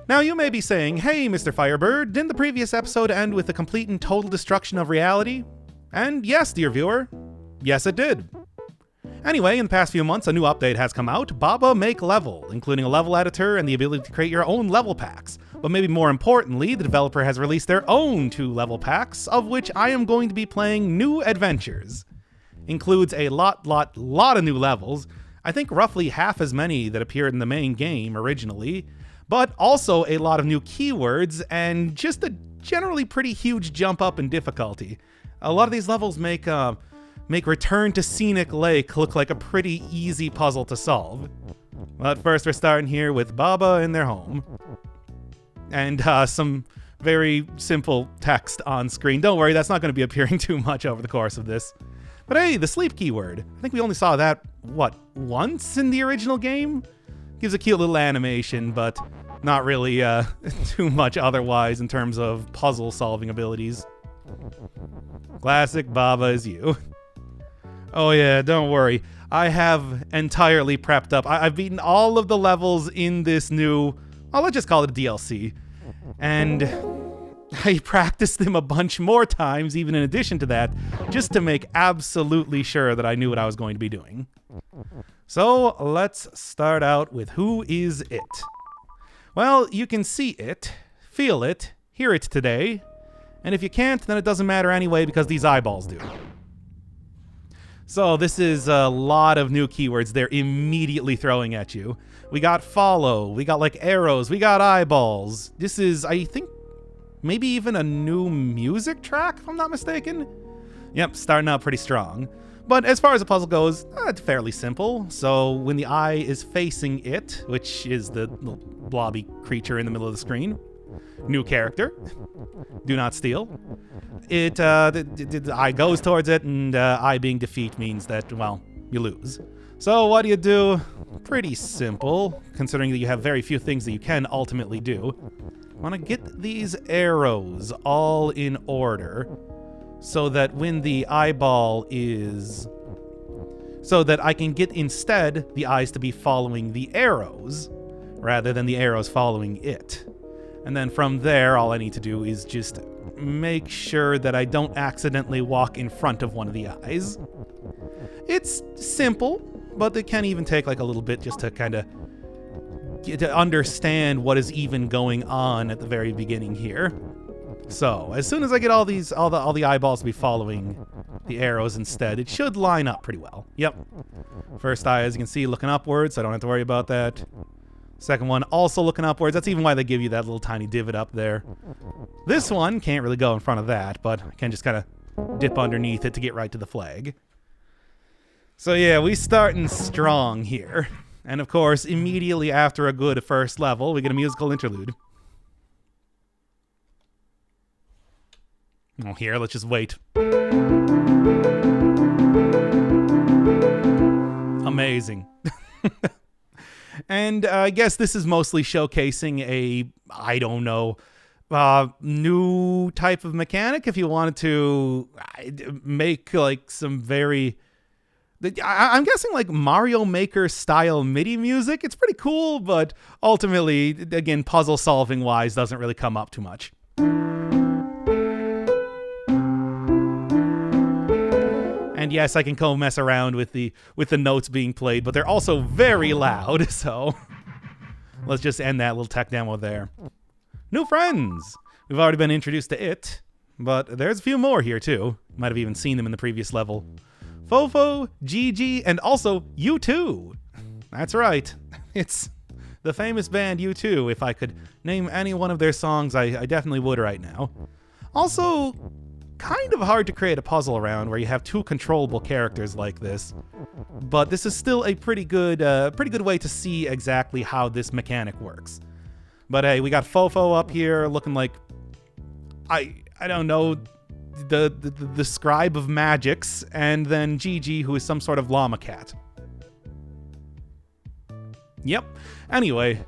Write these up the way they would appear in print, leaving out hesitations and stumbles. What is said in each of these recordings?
Now you may be saying, hey Mr. Firebird, didn't the previous episode end with the complete and total destruction of reality? And yes, dear viewer, yes it did. Anyway, in the past few months, a new update has come out, Baba Make Level, including a level editor and the ability to create your own level packs. But maybe more importantly, the developer has released their own 2 level packs, of which I am going to be playing New Adventures. Includes a lot of new levels, I think roughly half as many that appeared in the main game originally, but also a lot of new keywords and just a generally pretty huge jump up in difficulty. A lot of these levels make Return to Scenic Lake look like a pretty easy puzzle to solve. But first we're starting here with Baba in their home. And some very simple text on screen. Don't worry, that's not going to be appearing too much over the course of this. But hey, the sleep keyword. I think we only saw that, once in the original game? Gives a cute little animation, but not really too much otherwise in terms of puzzle solving abilities. Classic Baba is you. Oh yeah, don't worry. I have entirely prepped up. I've beaten all of the levels in this new, let's just call it a DLC. And I practiced them a bunch more times, even in addition to that, just to make absolutely sure that I knew what I was going to be doing. So let's start out with who is it? Well, you can see it, feel it, hear it today. And if you can't, then it doesn't matter anyway because these eyeballs do. So this is a lot of new keywords they're immediately throwing at you. We got follow, we got like arrows, we got eyeballs. This is, I think, maybe even a new music track, if I'm not mistaken. Yep, starting out pretty strong. But as far as the puzzle goes, it's fairly simple. So when the eye is facing it, which is the little blobby creature in the middle of the screen, new character, do not steal. The eye goes towards it, and eye being defeat means that, well, you lose. So what do? Pretty simple, considering that you have very few things that you can ultimately do. Want to get these arrows all in order, so that when the eyeball is... so that I can get instead the eyes to be following the arrows, rather than the arrows following it. And then from there, all I need to do is just make sure that I don't accidentally walk in front of one of the eyes. It's simple, but it can even take like a little bit just to kind of to understand what is even going on at the very beginning here. So as soon as I get all the eyeballs to be following the arrows instead, it should line up pretty well. Yep. First eye, as you can see, looking upwards, so I don't have to worry about that. Second one also looking upwards. That's even why they give you that little tiny divot up there. This one can't really go in front of that, but I can just kind of dip underneath it to get right to the flag. So yeah, we starting strong here. And of course, immediately after a good first level, we get a musical interlude. Oh, here, let's just wait. Amazing. And I guess this is mostly showcasing a, I don't know, new type of mechanic. If you wanted to make like some very... I'm guessing like Mario Maker style MIDI music. It's pretty cool, but ultimately, again, puzzle solving wise, doesn't really come up too much. And yes, I can go mess around with the notes being played, but they're also very loud, so let's just end that little tech demo there. New friends! We've already been introduced to it, but there's a few more here too. Might have even seen them in the previous level. Fofo, Gigi, and also U2. That's right. It's the famous band U2. If I could name any one of their songs, I definitely would right now. Also, kind of hard to create a puzzle around where you have 2 controllable characters like this. But this is still a pretty good way to see exactly how this mechanic works. But hey, we got Fofo up here looking like, I don't know, the scribe of magics, and then Gigi, who is some sort of llama cat. Yep. Anyway,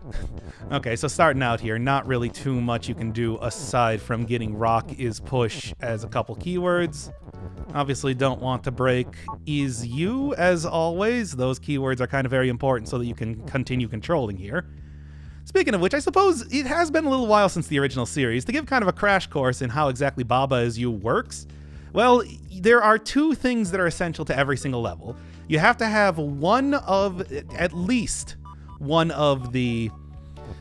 okay, so starting out here, not really too much you can do aside from getting rock is push as a couple keywords. Obviously don't want to break is you, as always. Those keywords are kind of very important so that you can continue controlling here. Speaking of which, I suppose it has been a little while since the original series. To give kind of a crash course in how exactly Baba Is You works, well, there are two things that are essential to every single level. You have to have at least one of the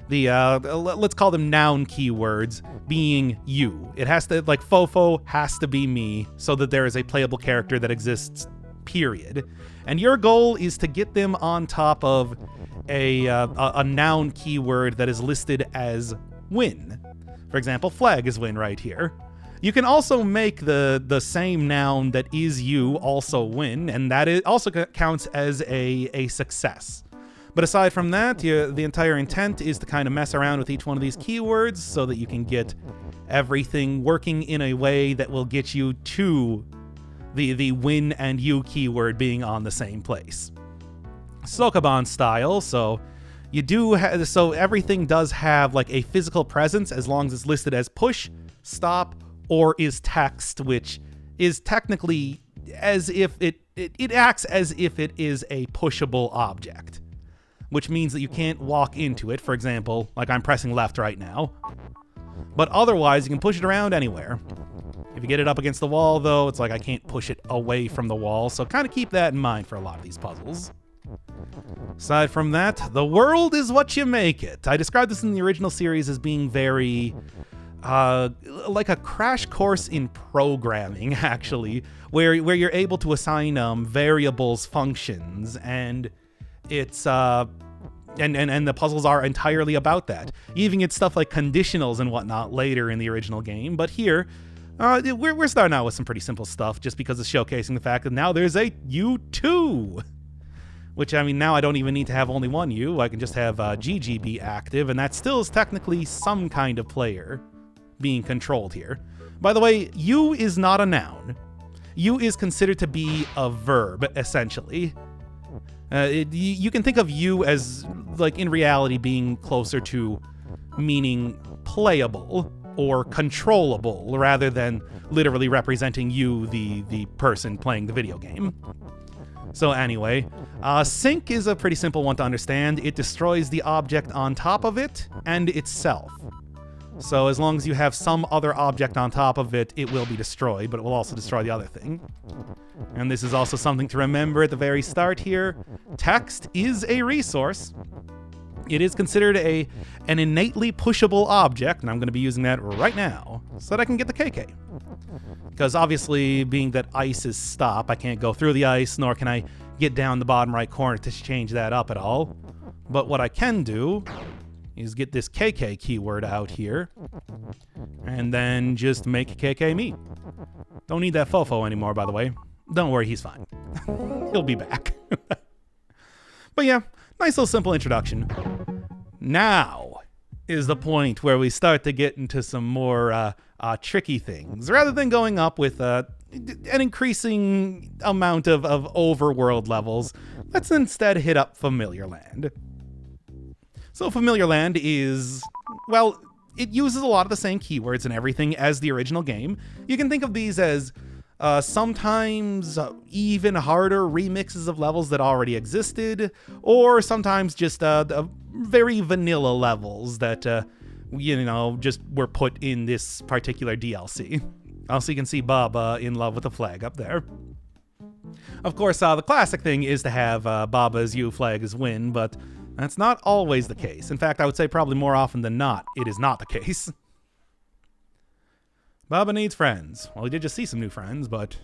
let's call them noun keywords being you. It has to, like, Fofo has to be me so that there is a playable character that exists, period. And your goal is to get them on top of a noun keyword that is listed as win. For example, flag is win right here. You can also make the same noun that is you also win, and that also counts as a success. But aside from that, the entire intent is to kind of mess around with each one of these keywords so that you can get everything working in a way that will get you to the win and you keyword being on the same place. Sokoban style, so everything does have like a physical presence as long as it's listed as push, stop, or is text, which is technically as if it acts as if it is a pushable object, which means that you can't walk into it. For example, like I'm pressing left right now, but otherwise you can push it around anywhere. If you get it up against the wall, though, it's like I can't push it away from the wall, so kind of keep that in mind for a lot of these puzzles. Aside from that, the world is what you make it. I described this in the original series as being very like a crash course in programming, actually, where you're able to assign variables functions, and it's and the puzzles are entirely about that. You even get stuff like conditionals and whatnot later in the original game, but here we're starting out with some pretty simple stuff just because it's showcasing the fact that now there's a U2. Which, I mean, now I don't even need to have only one U. I can just have GG be active, and that still is technically some kind of player being controlled here. By the way, U is not a noun. U is considered to be a verb, essentially. You can think of U as, like, in reality being closer to meaning playable or controllable, rather than literally representing you, the person playing the video game. So anyway, sync is a pretty simple one to understand. It destroys the object on top of it and itself. So as long as you have some other object on top of it, it will be destroyed, but it will also destroy the other thing. And this is also something to remember at the very start here. Text is a resource. It is considered an innately pushable object, and I'm going to be using that right now so that I can get the KK. Because obviously, being that ice is stop, I can't go through the ice, nor can I get down the bottom right corner to change that up at all. But what I can do is get this KK keyword out here, and then just make KK me. Don't need that Fofo anymore, by the way. Don't worry, he's fine. He'll be back. But yeah, nice little simple introduction. Now is the point where we start to get into some more tricky things. Rather than going up with an increasing amount of overworld levels, let's instead hit up Familiar Land. So Familiar Land is, well, it uses a lot of the same keywords and everything as the original game. You can think of these as sometimes even harder remixes of levels that already existed, or sometimes just very vanilla levels that, just were put in this particular DLC. Also, you can see Baba in love with the flag up there. Of course, the classic thing is to have Baba's U flag as win, but that's not always the case. In fact, I would say probably more often than not, it is not the case. Baba needs friends. Well, he did just see some new friends, but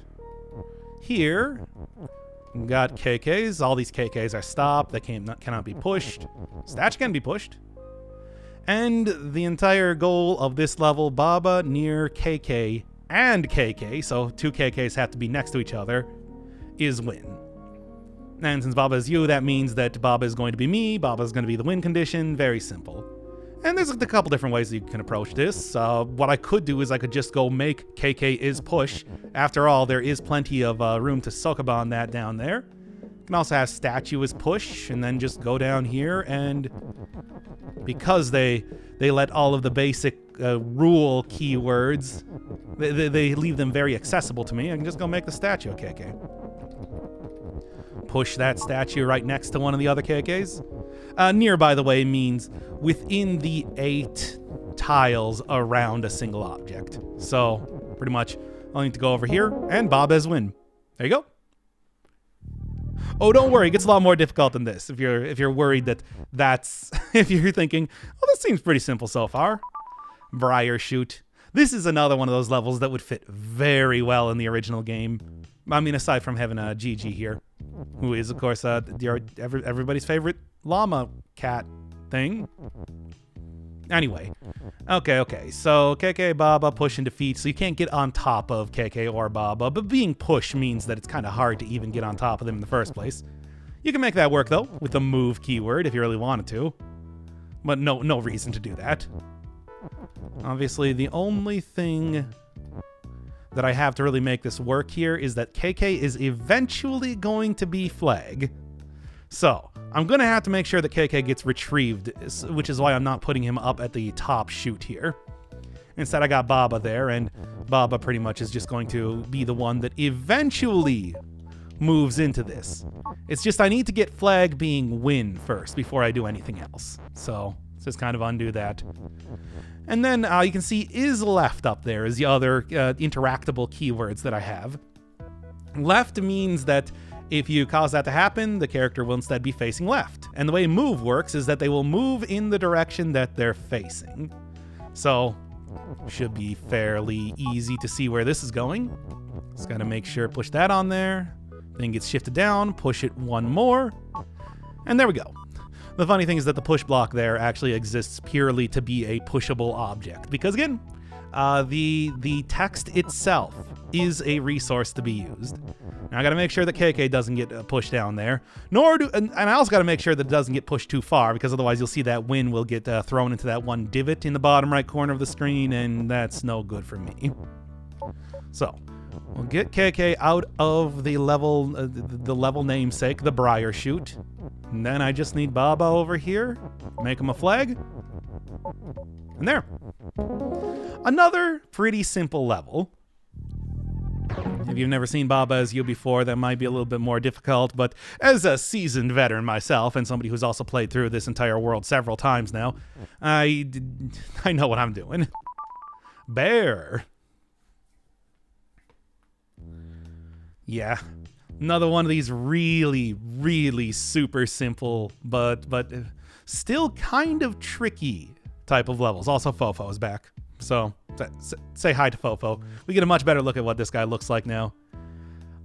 here we got KKs. All these KKs are stopped. They cannot be pushed. Statue can be pushed. And the entire goal of this level, Baba near KK and KK, so two KKs have to be next to each other, is win. And since Baba is you, that means that Baba is going to be me, Baba is going to be the win condition. Very simple. And there's a couple different ways that you can approach this. What I could do is I could just go make KK is push. After all, there is plenty of room to Sokoban that down there. You can also have statue as push, and then just go down here, and because they let all of the basic rule keywords, they leave them very accessible to me, I can just go make the statue KK. Push that statue right next to one of the other KKs. Near, by the way, means within the 8 tiles around a single object. So, pretty much, I'll need to go over here, and Bob has win. There you go. Oh, don't worry, it gets a lot more difficult than this. If you're worried that's if you're thinking, oh, this seems pretty simple so far. Briar Shoot. This is another one of those levels that would fit very well in the original game. I mean, aside from having a Gigi here, who is, of course, everybody's favorite llama cat thing. Anyway, okay. So KK, Baba, push and defeat. So you can't get on top of KK or Baba, but being pushed means that it's kind of hard to even get on top of them in the first place. You can make that work, though, with the move keyword if you really wanted to. But no reason to do that. Obviously, the only thing that I have to really make this work here is that KK is eventually going to be flag. So, I'm going to have to make sure that KK gets retrieved, which is why I'm not putting him up at the top chute here. Instead, I got Baba there, and Baba pretty much is just going to be the one that eventually moves into this. It's just I need to get flag being win first before I do anything else. So, let's just kind of undo that. And then you can see is left up there is the other interactable keywords that I have. Left means that if you cause that to happen, the character will instead be facing left. And the way move works is that they will move in the direction that they're facing. So, should be fairly easy to see where this is going. Just gotta make sure, push that on there. Then gets shifted down, push it one more. And there we go. The funny thing is that the push block there actually exists purely to be a pushable object. Because again, the text itself is a resource to be used. Now I gotta make sure that KK doesn't get pushed down there. And I also gotta make sure that it doesn't get pushed too far, because otherwise you'll see that win will get thrown into that one divot in the bottom right corner of the screen, and that's no good for me. So, we'll get KK out of the level namesake, the Briar Shoot. And then I just need Baba over here, make him a flag, and there. Another pretty simple level. If you've never seen Baba as you before, that might be a little bit more difficult, but as a seasoned veteran myself, and somebody who's also played through this entire world several times now, I know what I'm doing. Bear. Yeah. Another one of these really super simple, but still kind of tricky type of levels. Also, Fofo is back. So, say hi to Fofo. We get a much better look at what this guy looks like now.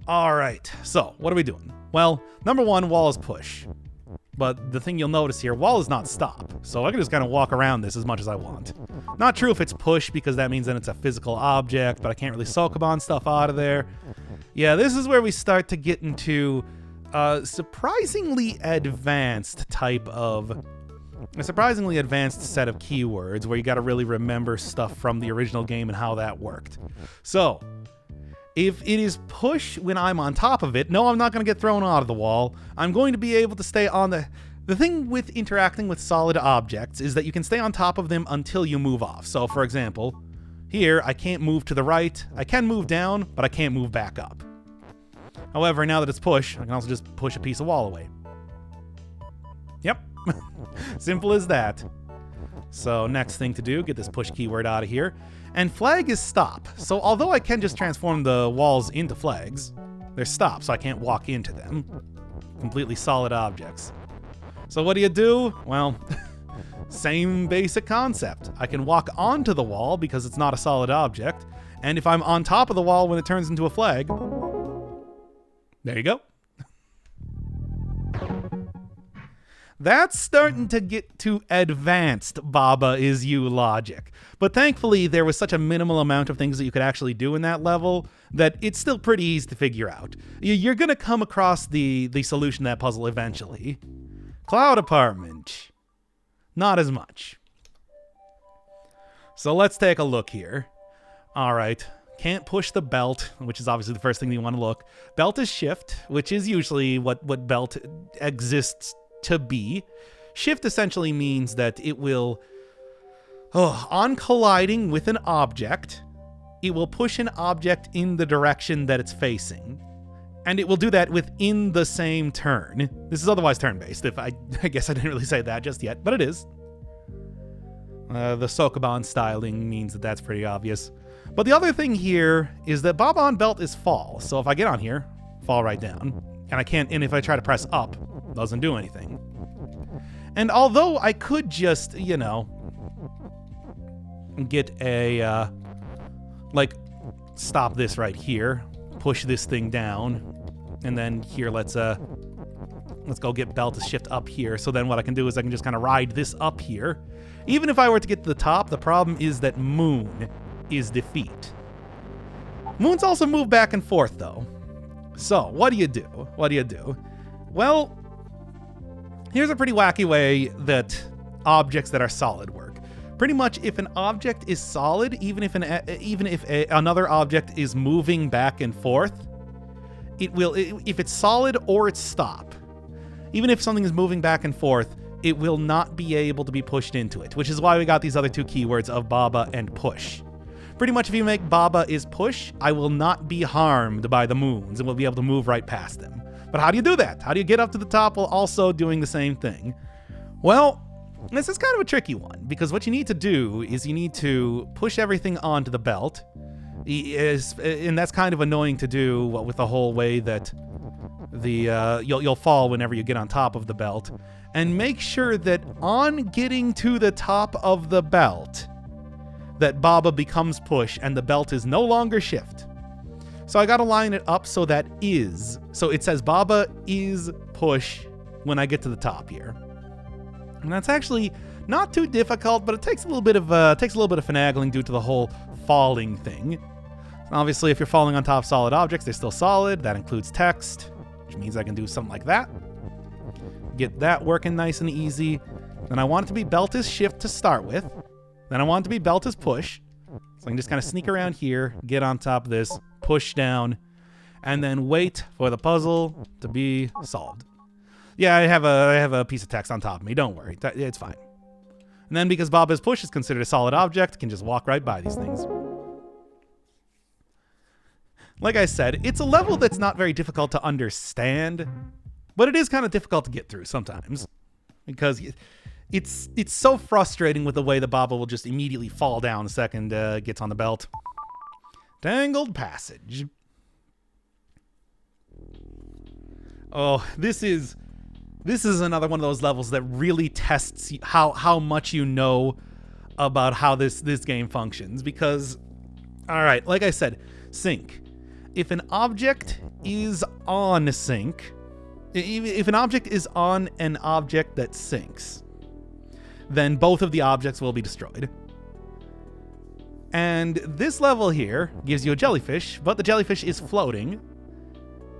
Alright, so, what are we doing? Well, number one, wall is push. But the thing you'll notice here, wall is not stop. So I can just kind of walk around this as much as I want. Not true if it's push, because that means then it's a physical object, but I can't really Sokoban stuff out of there. Yeah, this is where we start to get into a surprisingly advanced set of keywords where you got to really remember stuff from the original game and how that worked. So, if it is push when I'm on top of it, no, I'm not going to get thrown out of the wall. I'm going to be able to stay on the thing with interacting with solid objects is that you can stay on top of them until you move off. So, for example, here, I can't move to the right. I can move down, but I can't move back up. However, now that it's push, I can also just push a piece of wall away. Yep. Simple as that. So next thing to do, get this push keyword out of here. And flag is stop. So although I can just transform the walls into flags, they're stop, so I can't walk into them. Completely solid objects. So what do? Well, same basic concept. I can walk onto the wall because it's not a solid object. And if I'm on top of the wall when it turns into a flag, there you go. That's starting to get to advanced Baba is you logic. But thankfully, there was such a minimal amount of things that you could actually do in that level that it's still pretty easy to figure out. You're going to come across the solution to that puzzle eventually. Cloud Apartment. Not as much. So let's take a look here. All right. Can't push the belt, which is obviously the first thing you want to look. Belt is shift, which is usually what belt exists to be. Shift essentially means that it will, on colliding with an object, it will push an object in the direction that it's facing. And it will do that within the same turn. This is otherwise turn-based. I guess I didn't really say that just yet, but it is. The Sokoban styling means that that's pretty obvious. But the other thing here is that Bob-on Belt is fall. So if I get on here, fall right down. And I can't, and if I try to press up, it doesn't do anything. And although I could just, you know, get a, like, stop this right here, push this thing down, and then here, let's go get Belt to shift up here. So then what I can do is I can just kind of ride this up here. Even if I were to get to the top, the problem is that Moon is defeat. Moon's also move back and forth, though. So, what do you do? What do you do? Well, here's a pretty wacky way that objects that are solid work. Pretty much, if an object is solid, even if another object is moving back and forth, it will, if it's solid or it's stop, even if something is moving back and forth, it will not be able to be pushed into it, which is why we got these other two keywords of Baba and push. Pretty much if you make Baba is push, I will not be harmed by the moons and will be able to move right past them. But how do you do that? How do you get up to the top while also doing the same thing? Well, this is kind of a tricky one, because what you need to do is you need to push everything onto the belt. And that's kind of annoying to do with the whole way that you'll fall whenever you get on top of the belt. And make sure that on getting to the top of the belt, that Baba becomes push and the belt is no longer shift. So I gotta line it up so that is. So it says Baba is push when I get to the top here. And that's actually not too difficult, but it takes a little bit of finagling due to the whole falling thing. Obviously, if you're falling on top of solid objects, they're still solid. That includes text, which means I can do something like that. Get that working nice and easy. Then I want it to be belt is shift to start with. Then I want it to be belt is push. So I can just kind of sneak around here, get on top of this, push down, and then wait for the puzzle to be solved. Yeah, I have a piece of text on top of me. Don't worry. It's fine. And then because Baba's push is considered a solid object, I can just walk right by these things. Like I said, it's a level that's not very difficult to understand, but it is kind of difficult to get through sometimes, because it's so frustrating with the way the Baba will just immediately fall down the second gets on the belt. Tangled Passage. Oh, this is another one of those levels that really tests how much you know about how this game functions, because, all right, like I said, sync. If an object is on sync, if an object is on an object that syncs, then both of the objects will be destroyed. And this level here gives you a jellyfish, but the jellyfish is floating,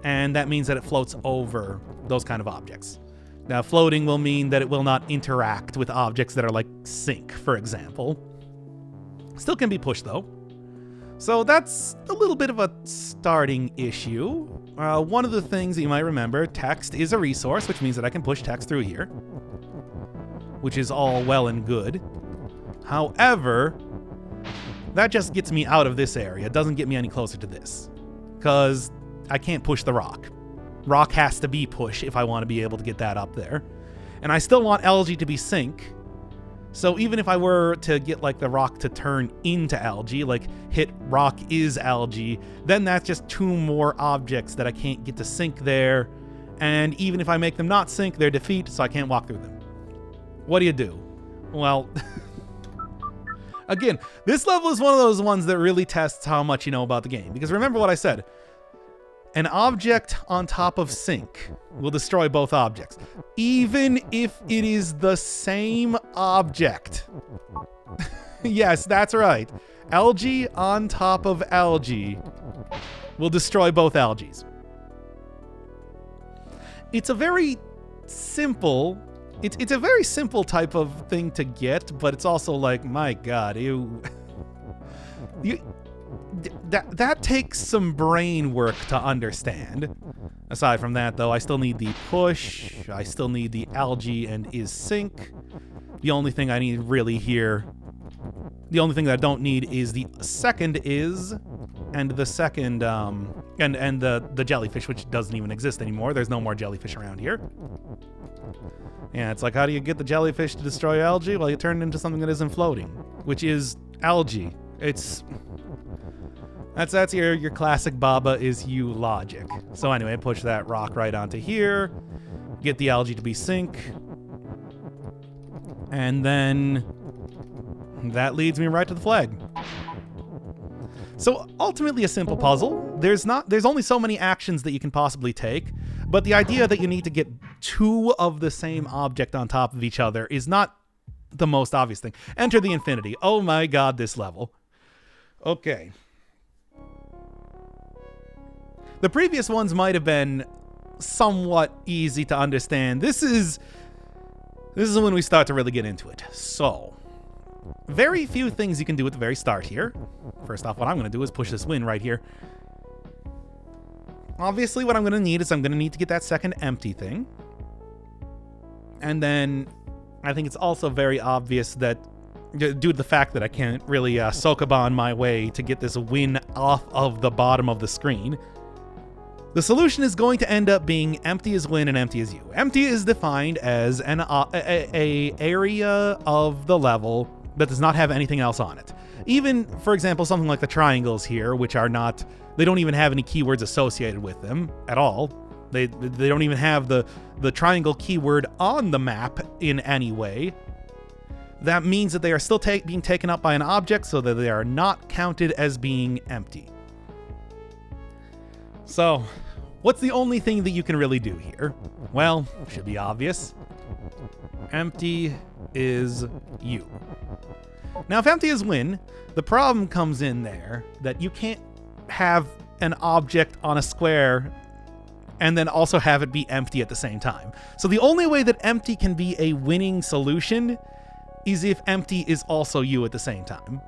and that means that it floats over those kind of objects. Now, floating will mean that it will not interact with objects that are like sync, for example. Still can be pushed, though. So that's a little bit of a starting issue. One of the things that you might remember, text is a resource, which means that I can push text through here, which is all well and good. However, that just gets me out of this area. It doesn't get me any closer to this, because I can't push the rock. Rock has to be push if I want to be able to get that up there. And I still want algae to be sync. So even if I were to get like the rock to turn into algae, like hit rock is algae, then that's just two more objects that I can't get to sync there. And even if I make them not sync, they're defeat, so I can't walk through them. What do you do? Well, again, this level is one of those ones that really tests how much you know about the game. Because remember what I said. An object on top of sync will destroy both objects, even if it is the same object. Yes, that's right. Algae on top of algae will destroy both algaes. It's a very simple... It's a very simple type of thing to get, but it's also like, my God, that takes some brain work to understand. Aside from that, though, I still need the push, I still need the algae and is sync. The only thing I need really here, the only thing that I don't need is the second is, and the second And the jellyfish, which doesn't even exist anymore. There's no more jellyfish around here. Yeah, it's like, how do you get the jellyfish to destroy algae? Well, you turn it into something that isn't floating, which is algae. That's your classic Baba is you logic. So anyway, push that rock right onto here, get the algae to be sink, and then that leads me right to the flag. So ultimately a simple puzzle. There's only so many actions that you can possibly take, but the idea that you need to get two of the same object on top of each other is not the most obvious thing. Enter the infinity. Oh my god, this level. Okay. The previous ones might have been somewhat easy to understand. This is when we start to really get into it. So, very few things you can do at the very start here. First off, what I'm going to do is push this win right here. Obviously, what I'm going to need is I'm going to need to get that second empty thing. And then I think it's also very obvious that due to the fact that I can't really Sokoban my way to get this win off of the bottom of the screen, the solution is going to end up being empty is win and empty is you. Empty is defined as an a area of the level that does not have anything else on it. Even, for example, something like the triangles here, which are not, they don't even have any keywords associated with them at all. They don't even have the triangle keyword on the map in any way. That means that they are still being taken up by an object, so that they are not counted as being empty. So, what's the only thing that you can really do here? Well, should be obvious. Empty is you. Now, if empty is win, the problem comes in there that you can't have an object on a square and then also have it be empty at the same time. So the only way that empty can be a winning solution is if empty is also you at the same time.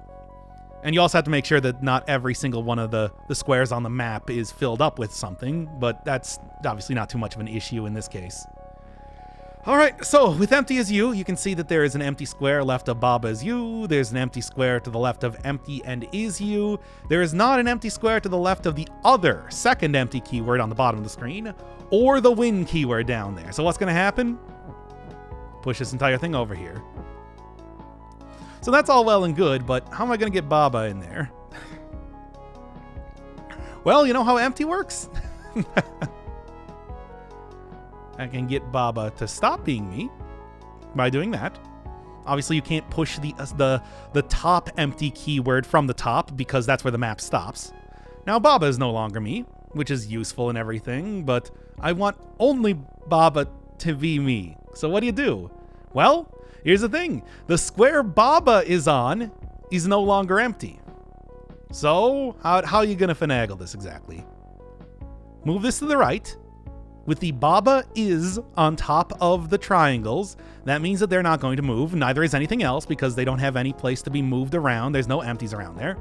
And you also have to make sure that not every single one of the squares on the map is filled up with something, but that's obviously not too much of an issue in this case. Alright, so with empty as you can see that there is an empty square left of Baba is you, there's an empty square to the left of empty and is you, there is not an empty square to the left of the other second empty keyword on the bottom of the screen, or the win keyword down there. So what's going to happen? Push this entire thing over here. So that's all well and good, but how am I going to get Baba in there? Well, you know how empty works? I can get Baba to stop being me by doing that. Obviously, you can't push the top empty keyword from the top because that's where the map stops. Now, Baba is no longer me, which is useful and everything, but I want only Baba to be me. So what do? Well, here's the thing. The square Baba is on is no longer empty. So, how are you going to finagle this exactly? Move this to the right. With the Baba is on top of the triangles, that means that they're not going to move. Neither is anything else because they don't have any place to be moved around. There's no empties around there.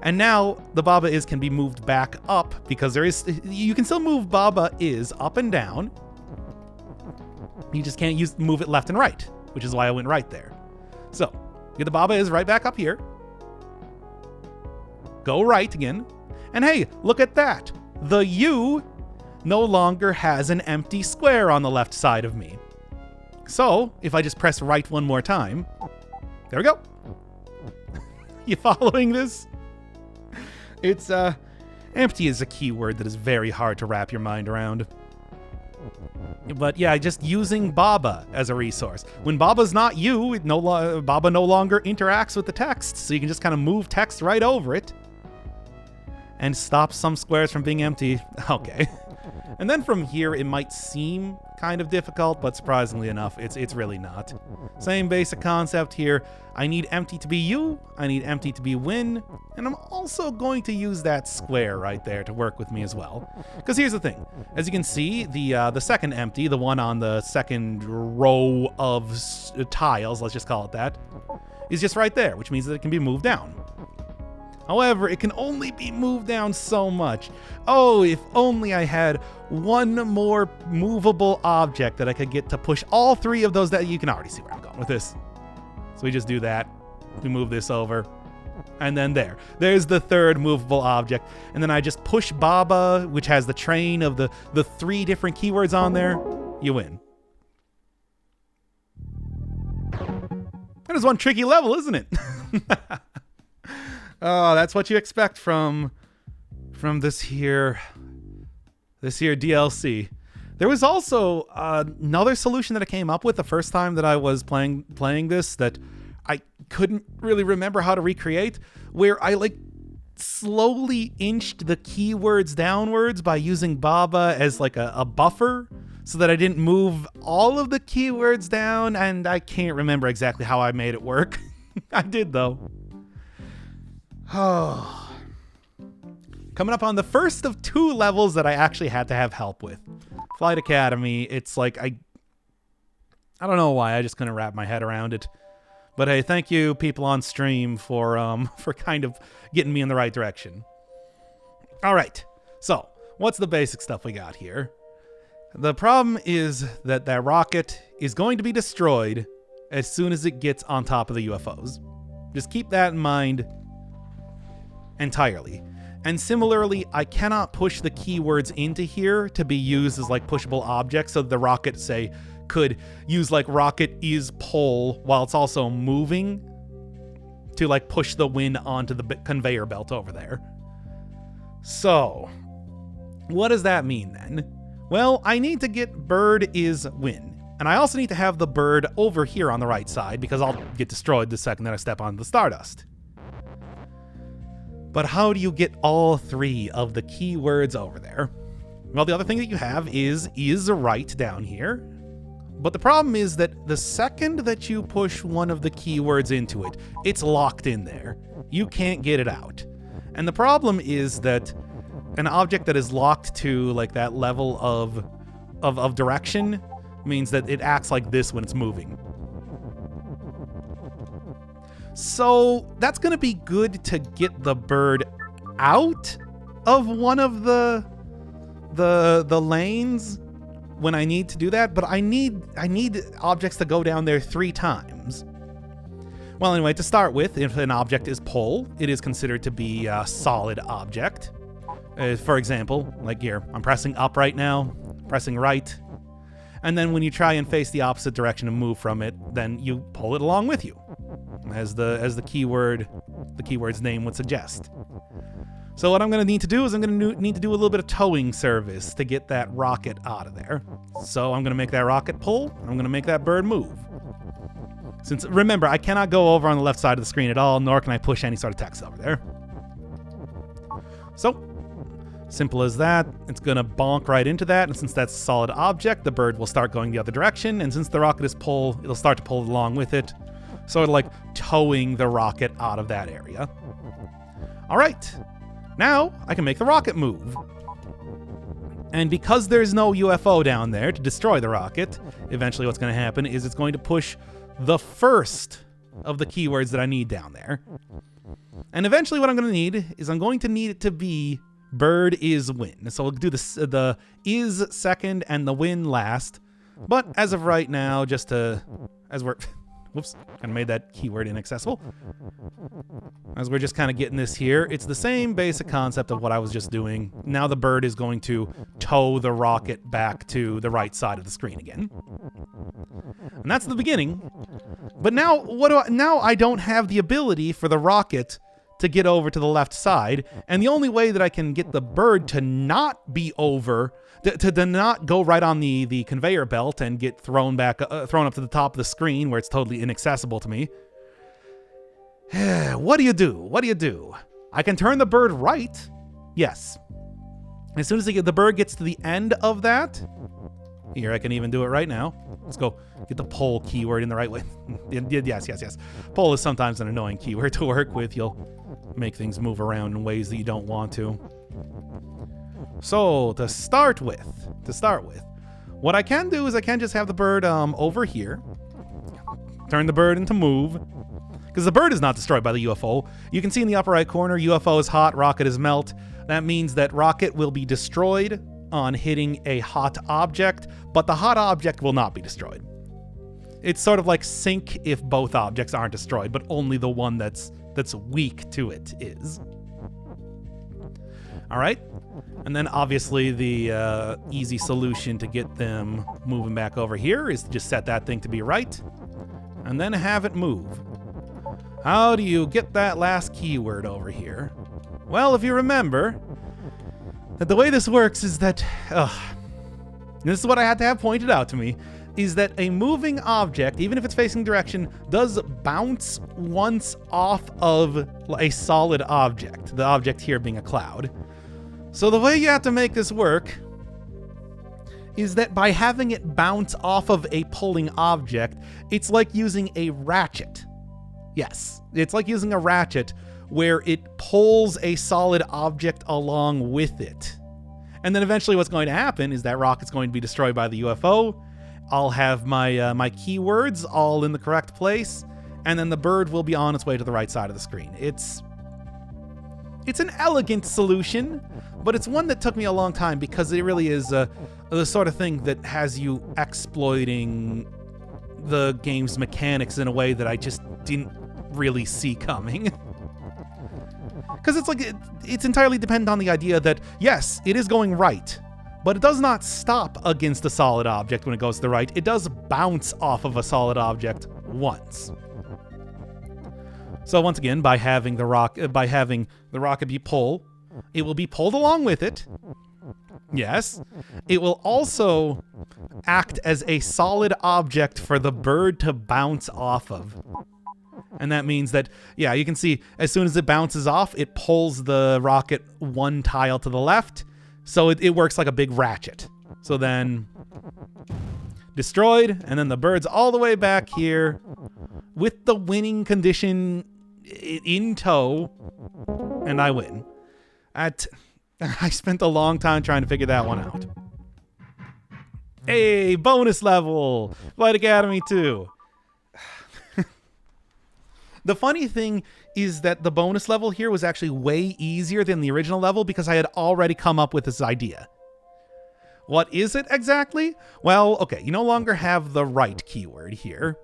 And now the Baba is can be moved back up because you can still move Baba is up and down. You just can't move it left and right, which is why I went right there. So, get the Baba is right back up here. Go right again. And hey, look at that. The U no longer has an empty square on the left side of me. So, if I just press right one more time, there we go. You following this? It's, empty is a keyword that is very hard to wrap your mind around. But yeah, just using Baba as a resource. When Baba's not you, Baba no longer interacts with the text, so you can just kind of move text right over it and stop some squares from being empty. Okay. And then from here, it might seem kind of difficult, but surprisingly enough, it's really not. Same basic concept here. I need empty to be you, I need empty to be win, and I'm also going to use that square right there to work with me as well. Because here's the thing. As you can see, the second empty, the one on the second row of tiles, let's just call it that, is just right there, which means that it can be moved down. However, it can only be moved down so much. Oh, if only I had one more movable object that I could get to push all three of those. That you can already see where I'm going with this. So we just do that. We move this over. And then there's the third movable object. And then I just push Baba, which has the train of the 3 different keywords on there. You win. That is one tricky level, isn't it? Oh, that's what you expect from this here DLC. There was also another solution that I came up with the first time that I was playing this that I couldn't really remember how to recreate, where I like slowly inched the keywords downwards by using Baba as like a buffer so that I didn't move all of the keywords down, and I can't remember exactly how I made it work. I did though. Oh. Coming up on the first of 2 levels that I actually had to have help with. Flight Academy, it's like I don't know why, I just couldn't wrap my head around it. But hey, thank you people on stream for kind of getting me in the right direction. All right, so what's the basic stuff we got here? The problem is that rocket is going to be destroyed as soon as it gets on top of the UFOs. Just keep that in mind entirely. And similarly, I cannot push the keywords into here to be used as like pushable objects, so the rocket, say, could use like rocket is pull while it's also moving to like push the win onto the conveyor belt over there. So, what does that mean then? Well, I need to get bird is win. And I also need to have the bird over here on the right side because I'll get destroyed the second that I step on the stardust. But how do you get all 3 of the keywords over there? Well, the other thing that you have is right down here. But the problem is that the second that you push one of the keywords into it, it's locked in there. You can't get it out. And the problem is that an object that is locked to like that level of direction means that it acts like this when it's moving. So that's going to be good to get the bird out of one of the lanes when I need to do that, but I need objects to go down there 3 times. Well, anyway, to start with, if an object is pull, it is considered to be a solid object. For example, like here, I'm pressing up right now, pressing right, and then when you try and face the opposite direction and move from it, then you pull it along with you, as the keyword's name would suggest. So what I'm going to need to do is I'm going to need to do a little bit of towing service to get that rocket out of there. So I'm going to make that rocket pull, and I'm going to make that bird move. Since, remember, I cannot go over on the left side of the screen at all, nor can I push any sort of text over there. So, simple as that. It's going to bonk right into that, and since that's a solid object, the bird will start going the other direction, and since the rocket is pull, it'll start to pull along with it. Sort of like towing the rocket out of that area. All right. Now, I can make the rocket move. And because there's no UFO down there to destroy the rocket, eventually what's going to happen is it's going to push the first of the keywords that I need down there. And eventually what I'm going to need is I'm going to need it to be bird is win. So we'll do the is second and the win last. But as of right now, just to, as we're... Whoops, kind of made that keyword inaccessible. As we're just kind of getting this here, it's the same basic concept of what I was just doing. Now the bird is going to tow the rocket back to the right side of the screen again. And that's the beginning. But now, now I don't have the ability for the rocket to get over to the left side, and the only way that I can get the bird to not be over, to not go right on the conveyor belt and get thrown up to the top of the screen where it's totally inaccessible to me. What do you do? What do you do? I can turn the bird right. Yes. As soon as the bird gets to the end of that, here, I can even do it right now. Let's go get the pull keyword in the right way. Yes. Pull is sometimes an annoying keyword to work with. You'll make things move around in ways that you don't want to. So, to start with, what I can do is I can just have the bird over here. Turn the bird into move. Because the bird is not destroyed by the UFO. You can see in the upper right corner, UFO is hot, rocket is melt. That means that rocket will be destroyed on hitting a hot object, but the hot object will not be destroyed. It's sort of like sync if both objects aren't destroyed, but only the one that's that's weak to it is. All right. And then obviously the easy solution to get them moving back over here is to just set that thing to be right and then have it move. How do you get that last keyword over here? Well, if you remember that the way this works is that, this is what I had to have pointed out to me, is that a moving object, even if it's facing direction, does bounce once off of a solid object, the object here being a cloud. So the way you have to make this work is that by having it bounce off of a pulling object, it's like using a ratchet. Yes, it's like using a ratchet where it pulls a solid object along with it. And then eventually what's going to happen is that rocket's going to be destroyed by the UFO. I'll have my keywords all in the correct place, and then the bird will be on its way to the right side of the screen. It's an elegant solution, but it's one that took me a long time because it really is the sort of thing that has you exploiting the game's mechanics in a way that I just didn't really see coming. Because it's like it's entirely dependent on the idea that, yes, it is going right, but it does not stop against a solid object when it goes to the right. It does bounce off of a solid object once. So once again, by having the rocket be pulled, it will be pulled along with it. Yes. It will also act as a solid object for the bird to bounce off of. And that means that, yeah, you can see as soon as it bounces off, it pulls the rocket one tile to the left. So it works like a big ratchet. So then destroyed, and then the bird's all the way back here with the winning condition in tow, and I win. I spent a long time trying to figure that one out. Hey, bonus level! Flight Academy 2. The funny thing is that the bonus level here was actually way easier than the original level because I had already come up with this idea. What is it exactly? Well, okay, you no longer have the right keyword here.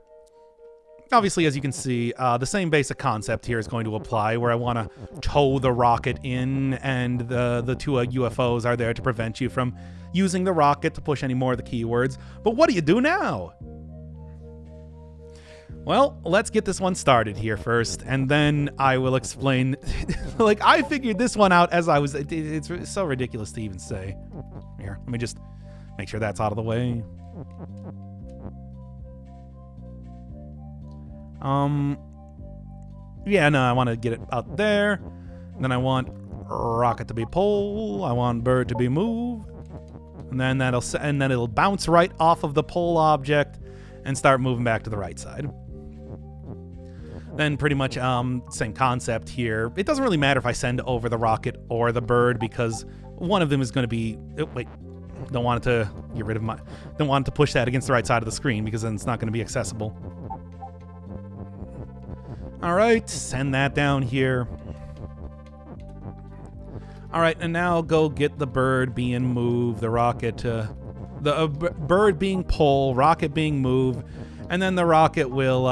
Obviously, as you can see, the same basic concept here is going to apply, where I want to tow the rocket in, and the two UFOs are there to prevent you from using the rocket to push any more of the keywords. But what do you do now? Well, let's get this one started here first, and then I will explain. Like, I figured this one out as I was... It's so ridiculous to even say. Here, let me just make sure that's out of the way. Yeah, no, I want to get it out there. Then I want rocket to be pull. I want bird to be move. And then it'll bounce right off of the pull object and start moving back to the right side. Then pretty much same concept here. It doesn't really matter if I send over the rocket or the bird because one of them is going to be... wait, don't want it to get rid of my... Don't want it to push that against the right side of the screen because then it's not going to be accessible. All right, send that down here. All right, and now go get the bird being moved, the rocket, the bird being pull, rocket being move, and then the rocket will,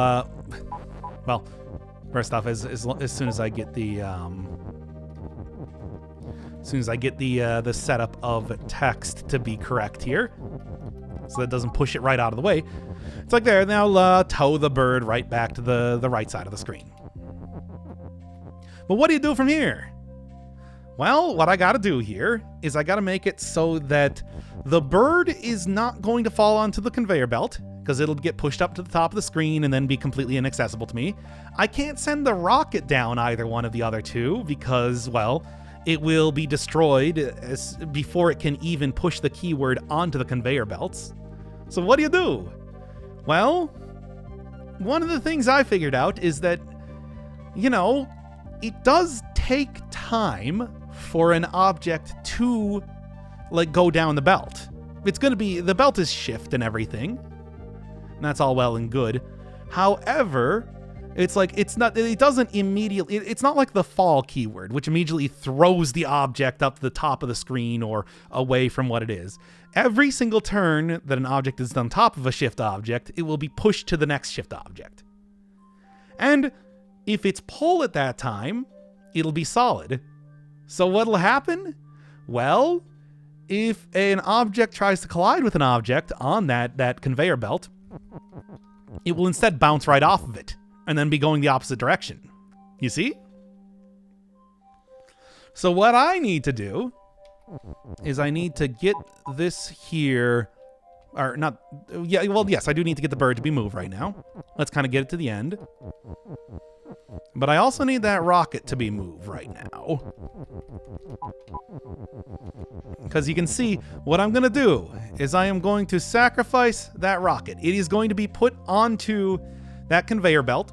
well, first off, as soon as I get the, the setup of text to be correct here, so that doesn't push it right out of the way. It's like there, now tow the bird right back to the right side of the screen. But what do you do from here? Well, what I gotta do here is I gotta make it so that the bird is not going to fall onto the conveyor belt, because it'll get pushed up to the top of the screen and then be completely inaccessible to me. I can't send the rocket down either one of the other two because, well, it will be destroyed before it can even push the keyword onto the conveyor belts. So what do you do? Well, one of the things I figured out is that, you know, it does take time for an object to, like, go down the belt. It's going to be, the belt is shift and everything, and that's all well and good. However, it's like, it doesn't immediately, it's not like the fall keyword, which immediately throws the object up to the top of the screen or away from what it is. Every single turn that an object is on top of a shift object, it will be pushed to the next shift object. And If it's pull at that time, it'll be solid. So what'll happen? Well, if an object tries to collide with an object on that conveyor belt, it will instead bounce right off of it and then be going the opposite direction. You see? So what I need to do is I need to get this here, or not, yeah, well, yes, I do need to get the bird to be moved right now. Let's kind of get it to the end. But I also need that rocket to be moved right now. Because you can see what I'm going to do is I am going to sacrifice that rocket. It is going to be put onto that conveyor belt.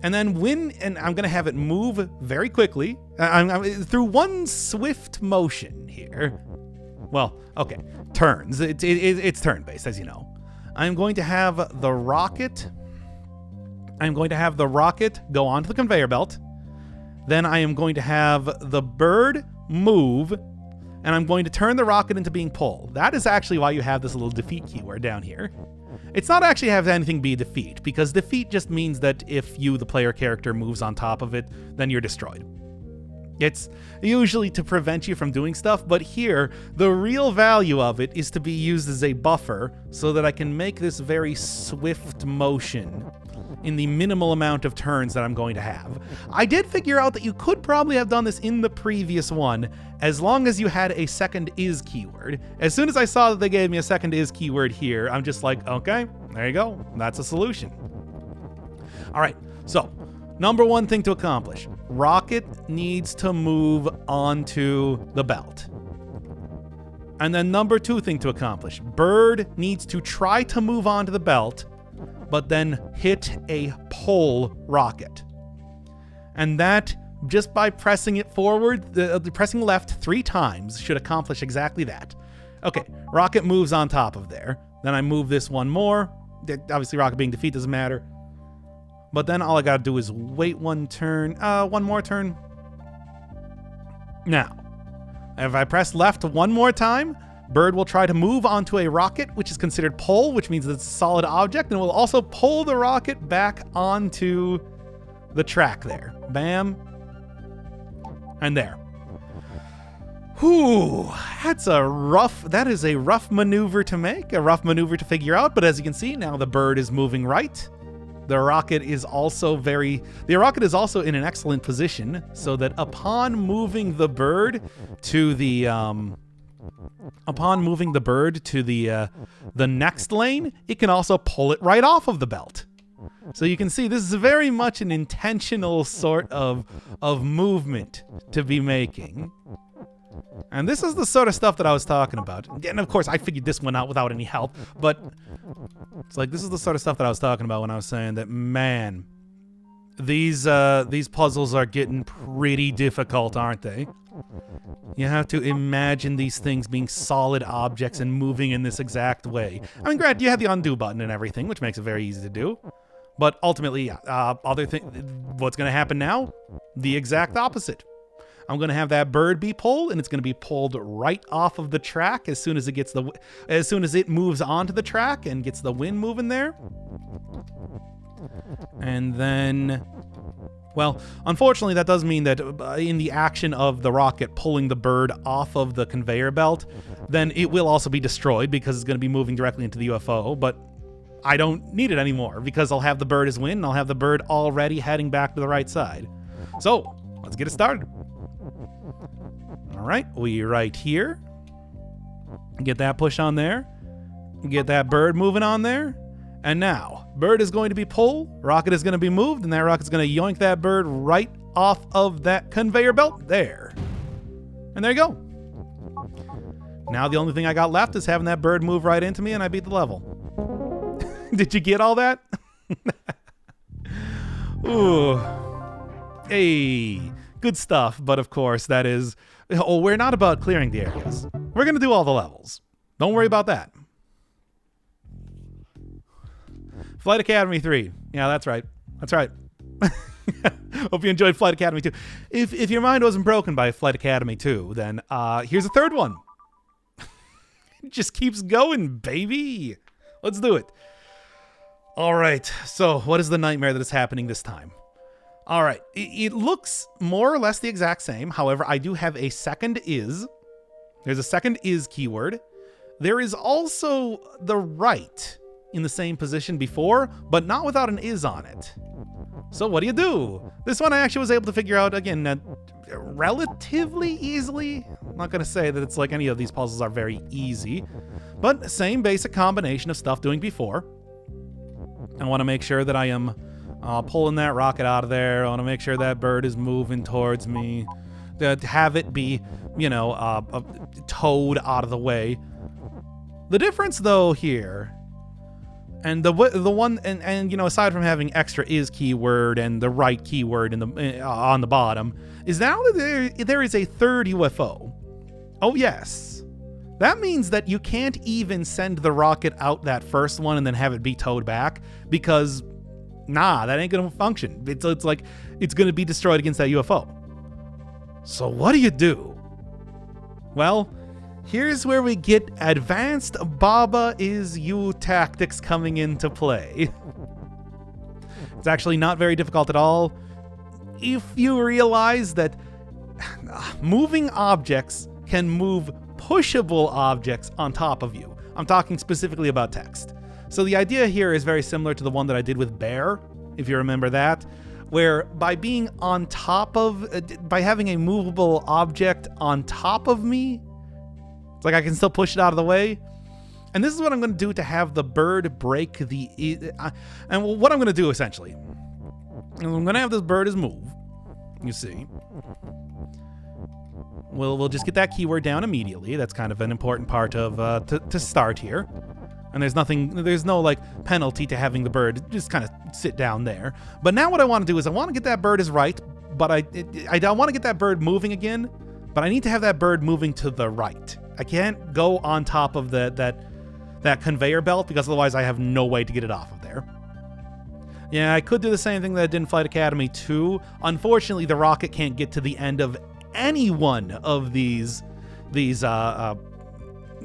And then I'm going to have it move very quickly through one swift motion here. Well, okay, turns. It's turn-based, as you know. I'm going to have the rocket go onto the conveyor belt. Then I am going to have the bird move, and I'm going to turn the rocket into being pulled. That is actually why you have this little defeat keyword down here. It's not actually have anything be defeat, because defeat just means that if you, the player character, moves on top of it, then you're destroyed. It's usually to prevent you from doing stuff, but here, the real value of it is to be used as a buffer so that I can make this very swift motion in the minimal amount of turns that I'm going to have. I did figure out that you could probably have done this in the previous one, as long as you had a second is keyword. As soon as I saw that they gave me a second is keyword here, I'm just like, okay, there you go. That's a solution. All right, so number one thing to accomplish. Rocket needs to move onto the belt. And then number two thing to accomplish. Bird needs to try to move onto the belt, but then hit a pull rocket. And that, just by pressing it forward, pressing left 3 times should accomplish exactly that. Okay, rocket moves on top of there. Then I move this one more. Obviously, rocket being defeat doesn't matter. But then all I gotta do is wait one more turn. Now, if I press left one more time, bird will try to move onto a rocket, which is considered pull, which means it's a solid object, and it will also pull the rocket back onto the track there. Bam. And there. Whew, that is a rough maneuver to make, a rough maneuver to figure out, but as you can see, now the bird is moving right. The rocket is also in an excellent position, so that upon moving the bird to the next lane, it can also pull it right off of the belt. So you can see this is very much an intentional sort of movement to be making. And this is the sort of stuff that I was talking about. And of course, I figured this one out without any help, but it's like, this is the sort of stuff that I was talking about when I was saying that, man, these puzzles are getting pretty difficult, aren't they? You have to imagine these things being solid objects and moving in this exact way. I mean, granted, you have the undo button and everything, which makes it very easy to do. But ultimately, what's going to happen now? The exact opposite. I'm going to have that bird be pulled, and it's going to be pulled right off of the track as soon as it moves onto the track and gets the wind moving there. And then, well, unfortunately, that does mean that in the action of the rocket pulling the bird off of the conveyor belt, then it will also be destroyed because it's going to be moving directly into the UFO. But I don't need it anymore because I'll have the bird as wind, and I'll have the bird already heading back to the right side. So let's get it started. All right, we right here. Get that push on there. Get that bird moving on there. And now, bird is going to be pulled, rocket is going to be moved, and that rocket's going to yoink that bird right off of that conveyor belt there. And there you go. Now the only thing I got left is having that bird move right into me, and I beat the level. Did you get all that? Ooh. Hey, good stuff, but of course that is... Oh, we're not about clearing the areas. We're going to do all the levels. Don't worry about that. Flight Academy 3. Yeah, that's right. That's right. Hope you enjoyed Flight Academy 2. If your mind wasn't broken by Flight Academy 2, then here's a third one. It just keeps going, baby. Let's do it. All right. So what is the nightmare that is happening this time? All right, it looks more or less the exact same. However, I do have a second is. There's a second is keyword. There is also the right in the same position before, but not without an is on it. So what do? This one I actually was able to figure out, again, relatively easily. I'm not going to say that it's like any of these puzzles are very easy, but same basic combination of stuff doing before. I want to make sure that I am pulling that rocket out of there. I want to make sure that bird is moving towards me. To have it be, towed out of the way. The difference, though, here, and the one, and aside from having extra is keyword and the right keyword in the on the bottom, is now that there is a third UFO. Oh yes, that means that you can't even send the rocket out that first one and then have it be towed back, because that ain't gonna function. It's like it's gonna be destroyed against that UFO. So what do? Well, here's where we get advanced Baba is you tactics coming into play. It's actually not very difficult at all if you realize that moving objects can move pushable objects on top of you. I'm talking specifically about text. So the idea here is very similar to the one that I did with Bear, if you remember that, where by being on top of, by having a movable object on top of me, it's like I can still push it out of the way. And this is what I'm going to do to have the bird break the... And what I'm going to do, essentially, I'm going to have this bird as move. You see. We'll just get that keyword down immediately. That's kind of an important part of to start here. And there's no like penalty to having the bird just kind of sit down there. But now what I want to do is I want to get that bird as right, but I want to get that bird moving again, but I need to have that bird moving to the right. I can't go on top of that conveyor belt, because otherwise I have no way to get it off of there. Yeah, I could do the same thing that I did in Flight Academy 2. Unfortunately, the rocket can't get to the end of any one of these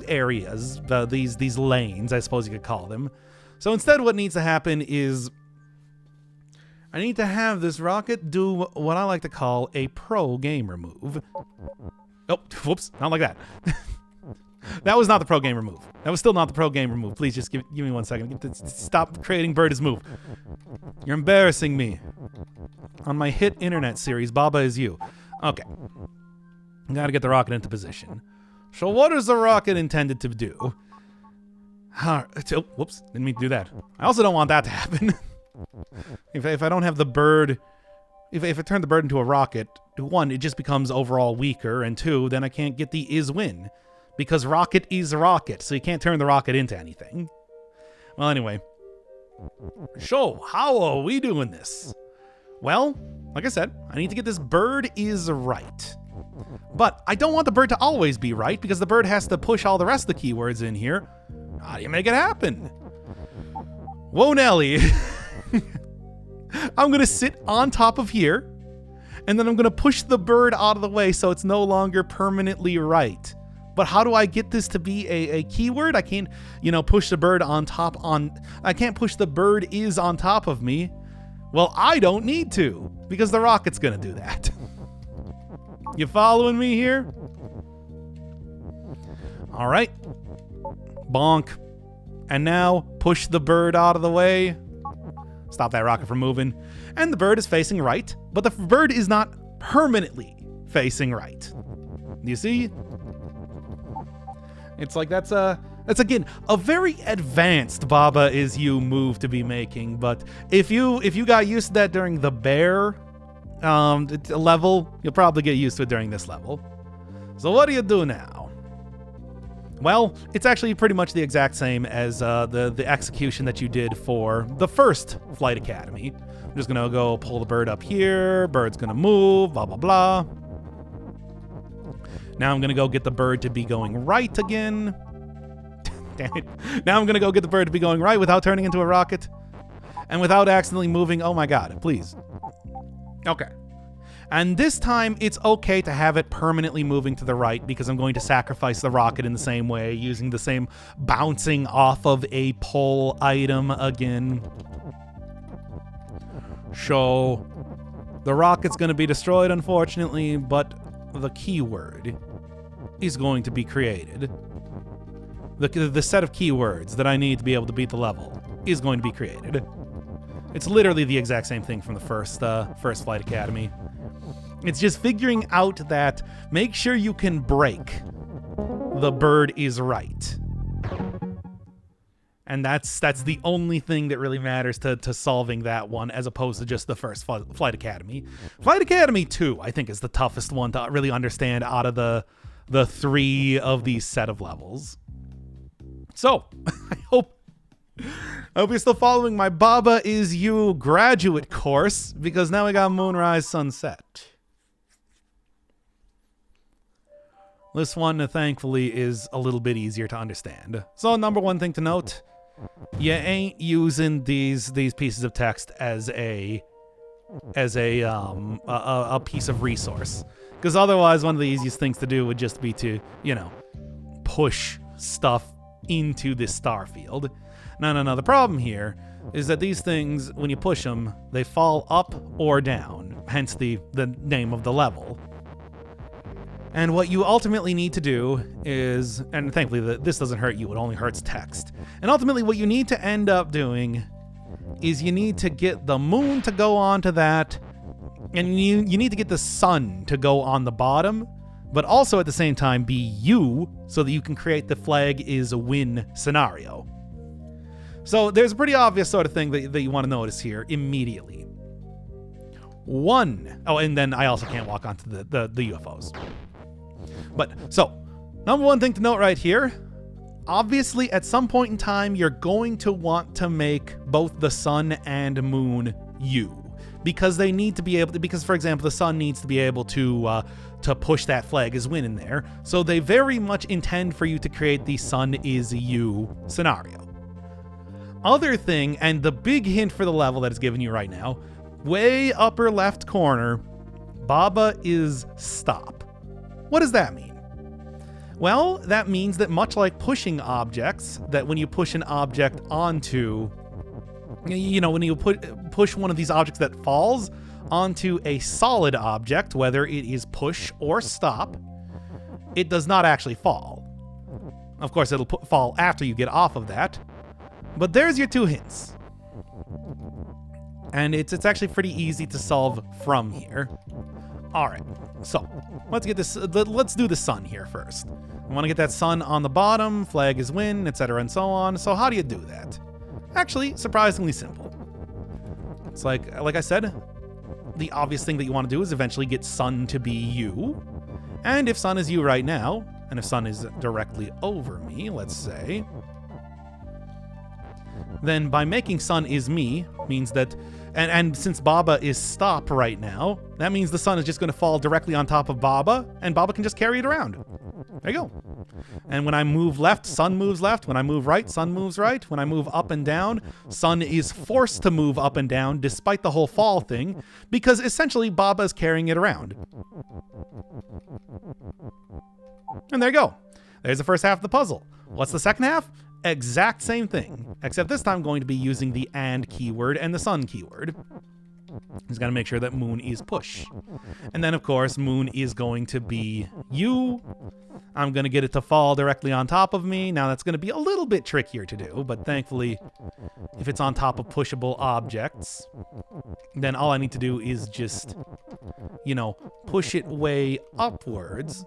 areas, these lanes, I suppose you could call them. So instead, what needs to happen is I need to have this rocket do what I like to call a pro gamer move. Oh, whoops, not like that. That was not the pro gamer move. That was still not the pro gamer move. Please just give me 1 second. Stop creating bird as move. You're embarrassing me. On my hit internet series, Baba Is You. Okay. Gotta get the rocket into position. So what is the rocket intended to do? Whoops, didn't mean to do that. I also don't want that to happen. If I don't have the bird... If I turn the bird into a rocket, 1, it just becomes overall weaker, and 2, then I can't get the is win. Because rocket is rocket, so you can't turn the rocket into anything. Well, anyway. So, how are we doing this? Well, like I said, I need to get this bird is right. But I don't want the bird to always be right, because the bird has to push all the rest of the keywords in here. How do you make it happen? Whoa, Nelly. I'm going to sit on top of here, and then I'm going to push the bird out of the way so it's no longer permanently right. But how do I get this to be a keyword? I can't, push the bird on top I can't push the bird is on top of me. Well, I don't need to, because the rocket's going to do that. You following me here? All right. Bonk. And now push the bird out of the way. Stop that rocket from moving. And the bird is facing right, but the bird is not permanently facing right. You see? It's like that's again a very advanced Baba Is You move to be making, but if you got used to that during the Bear level, you'll probably get used to it during this level. So what do you do now? Well, it's actually pretty much the exact same as the execution that you did for the first Flight Academy. I'm just gonna go pull the bird up here, bird's gonna move, blah blah blah. Now I'm gonna go get the bird to be going right again. Damn it. Now I'm gonna go get the bird to be going right without turning into a rocket. And without accidentally moving, oh my god, please. Okay. And this time, it's okay to have it permanently moving to the right, because I'm going to sacrifice the rocket in the same way, using the same bouncing off of a pole item again. So, The rocket's going to be destroyed, unfortunately, but the keyword is going to be created. The set of keywords that I need to be able to beat the level is going to be created. It's literally the exact same thing from the first Flight Academy. It's just figuring out that make sure you can break the bird is right. And that's the only thing that really matters to solving that one, as opposed to just the first Flight Academy. Flight Academy 2, I think, is the toughest one to really understand out of the 3 of these set of levels. So, I hope you're still following my Baba Is You graduate course, because now we got Moonrise Sunset. This one, thankfully, is a little bit easier to understand. So, number one thing to note, you ain't using these pieces of text as a piece of resource, because otherwise one of the easiest things to do would just be to, push stuff into this star field. No. The problem here is that these things, when you push them, they fall up or down, hence the name of the level. And what you ultimately need to do is, and thankfully this doesn't hurt you, it only hurts text. And ultimately what you need to end up doing is you need to get the moon to go onto that, and you need to get the sun to go on the bottom, but also at the same time be you, so that you can create the flag is a win scenario. So there's a pretty obvious sort of thing that you want to notice here immediately. And then I also can't walk onto the UFOs. But, so, number one thing to note right here, obviously at some point in time you're going to want to make both the sun and moon you. Because they need to be able to, because for example the sun needs to be able to push that flag as win in there. So they very much intend for you to create the sun is you scenario. Other thing, and the big hint for the level that it's giving you right now, way upper left corner, Baba is stop. What does that mean? Well, that means that much like pushing objects, that when you push an object onto, when you push one of these objects that falls onto a solid object, whether it is push or stop, it does not actually fall. Of course, it'll fall after you get off of that, but there's your 2 hints. And it's actually pretty easy to solve from here. All right, so let's get this. Let's do the sun here first. I want to get that sun on the bottom, flag is win, etc., and so on. So how do you do that? Actually, surprisingly simple. It's like I said, the obvious thing that you want to do is eventually get sun to be you. And if sun is you right now, and if sun is directly over me, let's say, then by making sun is me means that, and since Baba is stop right now, that means the sun is just going to fall directly on top of Baba, and Baba can just carry it around. There you go. And when I move left, sun moves left. When I move right, sun moves right. When I move up and down, sun is forced to move up and down despite the whole fall thing, because essentially Baba is carrying it around. And there you go. There's the first half of the puzzle. What's the second half? Exact same thing, except this time I'm going to be using the and keyword and the sun keyword. Just got to make sure that moon is push. And then, of course, moon is going to be you. I'm going to get it to fall directly on top of me. Now, that's going to be a little bit trickier to do, but thankfully, if it's on top of pushable objects, then all I need to do is just, push it way upwards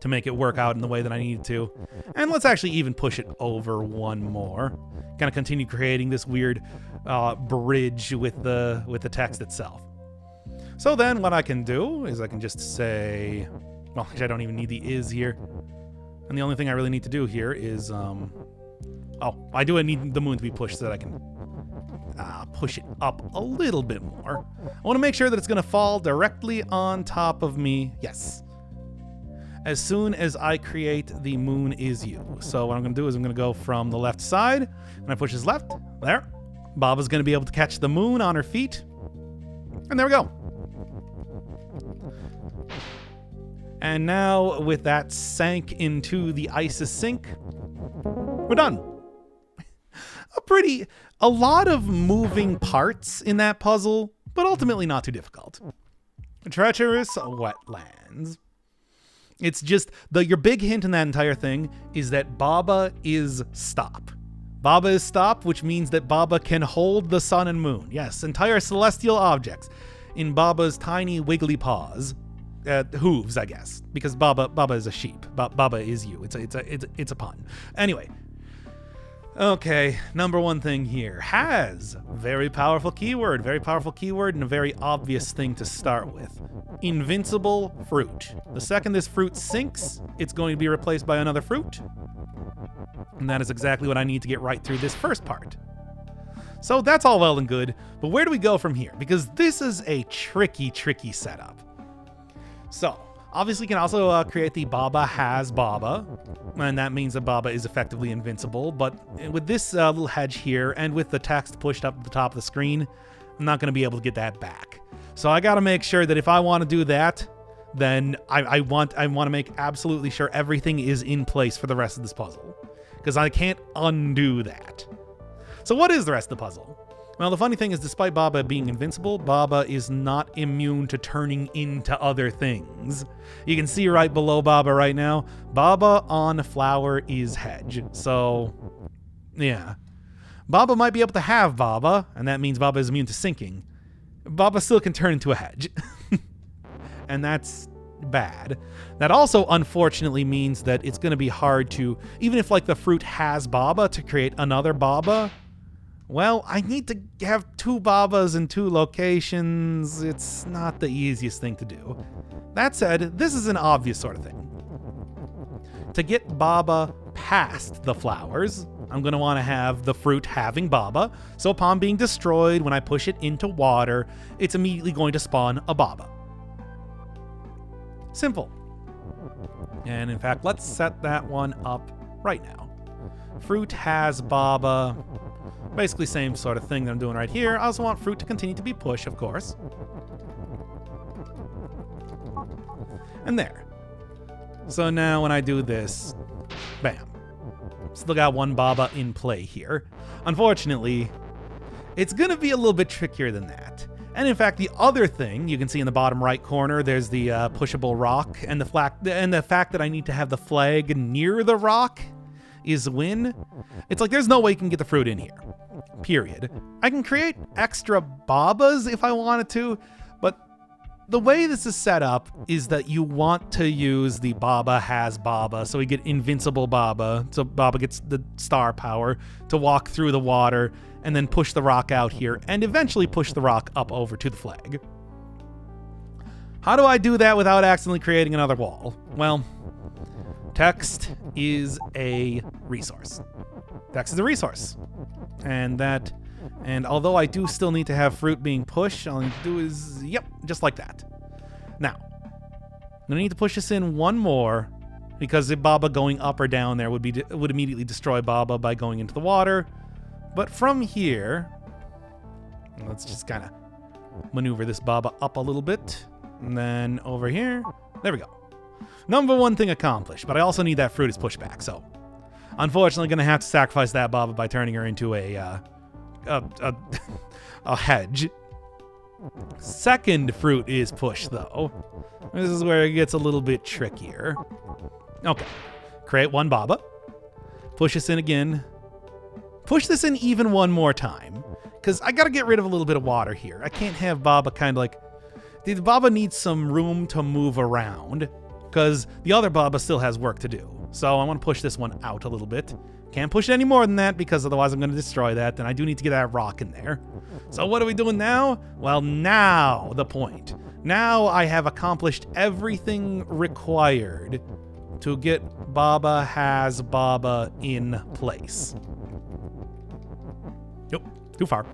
to make it work out in the way that I need to. And let's actually even push it over one more. Kind of continue creating this weird bridge with the text itself. So then what I can do is I can just say, well, actually I don't even need the is here. And the only thing I really need to do here is, I do need the moon to be pushed so that I can push it up a little bit more. I want to make sure that it's going to fall directly on top of me. Yes. As soon as I create the moon is you. So what I'm going to do is I'm going to go from the left side. When I push his left, there. Baba's going to be able to catch the moon on her feet. And there we go. And now with that sank into the ISIS sink, we're done. A lot of moving parts in that puzzle, but ultimately not too difficult. Treacherous wetlands. It's just, your big hint in that entire thing is that Baba is stop. Baba is stop, which means that Baba can hold the sun and moon. Yes, entire celestial objects in Baba's tiny wiggly paws. Hooves, I guess, because Baba is a sheep. Baba is you. It's a pun. Anyway. Okay, number one thing here. Has. Very powerful keyword and a very obvious thing to start with. Invincible fruit. The second this fruit sinks, it's going to be replaced by another fruit. And that is exactly what I need to get right through this first part. So that's all well and good, but where do we go from here? Because this is a tricky setup. So, obviously you can also create the Baba has Baba, and that means that Baba is effectively invincible, but with this little hedge here, and with the text pushed up at the top of the screen, I'm not going to be able to get that back. So I got to make sure that if I want to do that, then I want to make absolutely sure everything is in place for the rest of this puzzle, because I can't undo that. So what is the rest of the puzzle? Well, the funny thing is, despite Baba being invincible, Baba is not immune to turning into other things. You can see right below Baba right now, Baba on flower is hedge. So, yeah. Baba might be able to have Baba, and that means Baba is immune to sinking. Baba still can turn into a hedge. And that's bad. That also, unfortunately, means that it's going to be hard to, even if like the fruit has Baba, to create another Baba. Well, I need to have two Babas in two locations. It's not the easiest thing to do. That said, this is an obvious sort of thing. To get Baba past the flowers, I'm going to want to have the fruit having Baba, so upon being destroyed, when I push it into water, it's immediately going to spawn a Baba. Simple. And in fact, let's set that one up right now. Fruit has Baba. Basically same sort of thing that I'm doing right here. I also want fruit to continue to be push, of course. And there. So now when I do this, bam. Still got one Baba in play here. Unfortunately, it's going to be a little bit trickier than that. And in fact, the other thing you can see in the bottom right corner, there's the pushable rock, and the fact that I need to have the flag near the rock is a win. It's like there's no way you can get the fruit in here. Period. I can create extra Babas if I wanted to, but the way this is set up is that you want to use the Baba has Baba, so we get invincible Baba, so Baba gets the star power to walk through the water and then push the rock out here and eventually push the rock up over to the flag. How do I do that without accidentally creating another wall? Well, text is a resource. Text is a resource. And although I do still need to have fruit being pushed, all I need to do is, yep, just like that. Now, I'm gonna need to push this in one more, because if Baba going up or down there would immediately destroy Baba by going into the water. But from here, let's just kind of maneuver this Baba up a little bit, and then over here, there we go. Number one thing accomplished, but I also need that fruit as pushback, so unfortunately gonna have to sacrifice that Baba by turning her into a hedge. Second fruit is push, though. This is where it gets a little bit trickier. Okay, create one Baba, push this in again, push this in even one more time, because I gotta get rid of a little bit of water here. I can't have Baba kind of like, the Baba needs some room to move around, because the other Baba still has work to do. So I want to push this one out a little bit. Can't push it any more than that, because otherwise I'm going to destroy that, and I do need to get that rock in there. So what are we doing now? Well, now the point. Now I have accomplished everything required to get Baba has Baba in place. Nope, too far.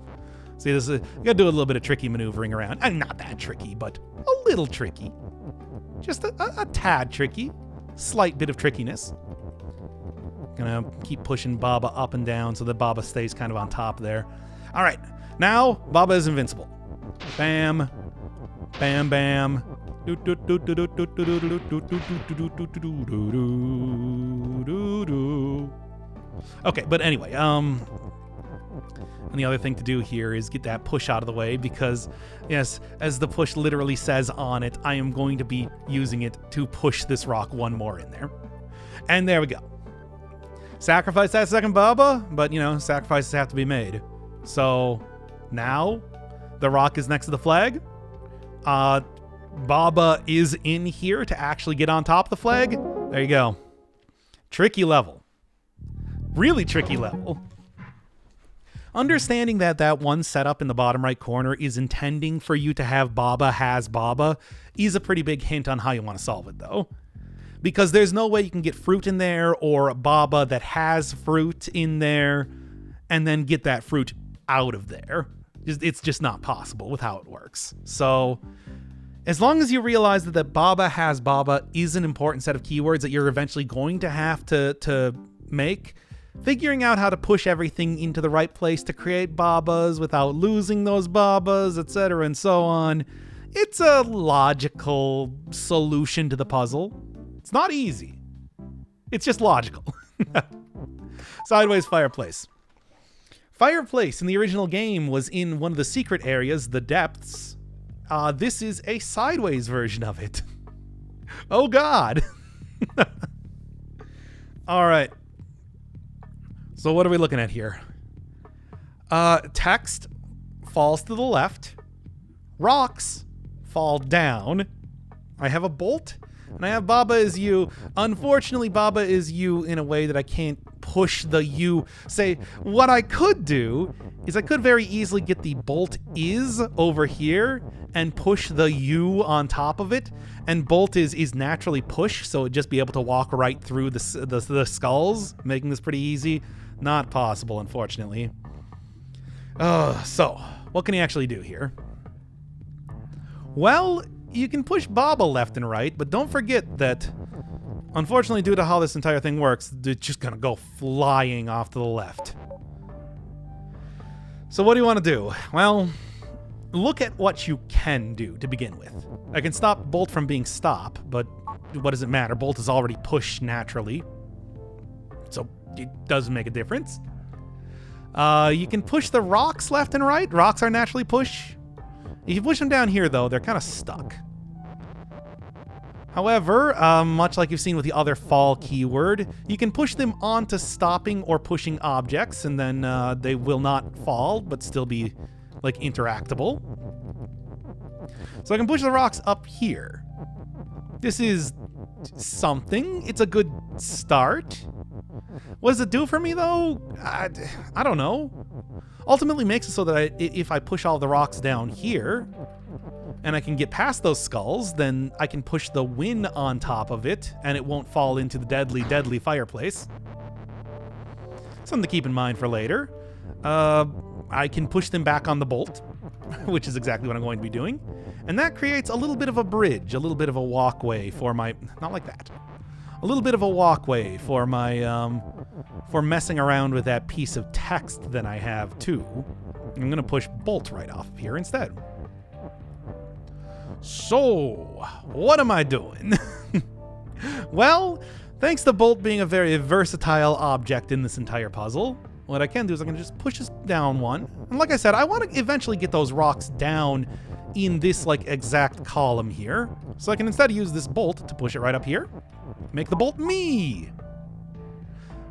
See, this is, you gotta do a little bit of tricky maneuvering around. And not that tricky, but a little tricky. Just a tad tricky. Slight bit of trickiness. Gonna keep pushing Baba up and down so that Baba stays kind of on top there. All right, now Baba is invincible. Bam, bam, bam. Okay, but anyway, And the other thing to do here is get that push out of the way because, yes, as the push literally says on it, I am going to be using it to push this rock one more in there. And there we go. Sacrifice that second Baba, but, sacrifices have to be made. So now the rock is next to the flag. Baba is in here to actually get on top of the flag. There you go. Tricky level. Really tricky level. Understanding that one setup in the bottom right corner is intending for you to have Baba has Baba is a pretty big hint on how you want to solve it, though. Because there's no way you can get fruit in there or Baba that has fruit in there and then get that fruit out of there. It's just not possible with how it works. So as long as you realize that Baba has Baba is an important set of keywords that you're eventually going to have to make, figuring out how to push everything into the right place to create Babas without losing those Babas, etc. and so on, it's a logical solution to the puzzle. It's not easy. It's just logical. Sideways fireplace. Fireplace in the original game was in one of the secret areas, the depths. This is a sideways version of it. Oh God. All right. So what are we looking at here? Text falls to the left. Rocks fall down. I have a bolt, and I have Baba is you. Unfortunately, Baba is you in a way that I can't push the U. Say, what I could do is I could very easily get the bolt is over here and push the U on top of it. And bolt is naturally push, so it'd just be able to walk right through the skulls, making this pretty easy. Not possible, unfortunately. So, what can he actually do here? Well, you can push Baba left and right, but don't forget that, unfortunately, due to how this entire thing works, it's just gonna go flying off to the left. So what do you want to do? Well, look at what you can do to begin with. I can stop Bolt from being stop, but what does it matter? Bolt is already pushed naturally, so it doesn't make a difference. You can push the rocks left and right. Rocks are naturally push. If you push them down here, though, they're kind of stuck. However, much like you've seen with the other fall keyword, you can push them onto stopping or pushing objects, and then they will not fall, but still be, like, interactable. So I can push the rocks up here. This is something. It's a good start. What does it do for me, though? I don't know. Ultimately makes it so that if I push all the rocks down here, and I can get past those skulls, then I can push the win on top of it, and it won't fall into the deadly, deadly fireplace. Something to keep in mind for later. I can push them back on the bolt, which is exactly what I'm going to be doing. And that creates a little bit of a bridge, a little bit of a walkway for my... Not like that. A little bit of a walkway for my... for messing around with that piece of text that I have, too. I'm going to push bolt right off of here instead. So, what am I doing? Well, thanks to bolt being a very versatile object in this entire puzzle, what I can do is I can just push this down one. And like I said, I want to eventually get those rocks down in this, like, exact column here. So I can instead use this bolt to push it right up here. Make the bolt me.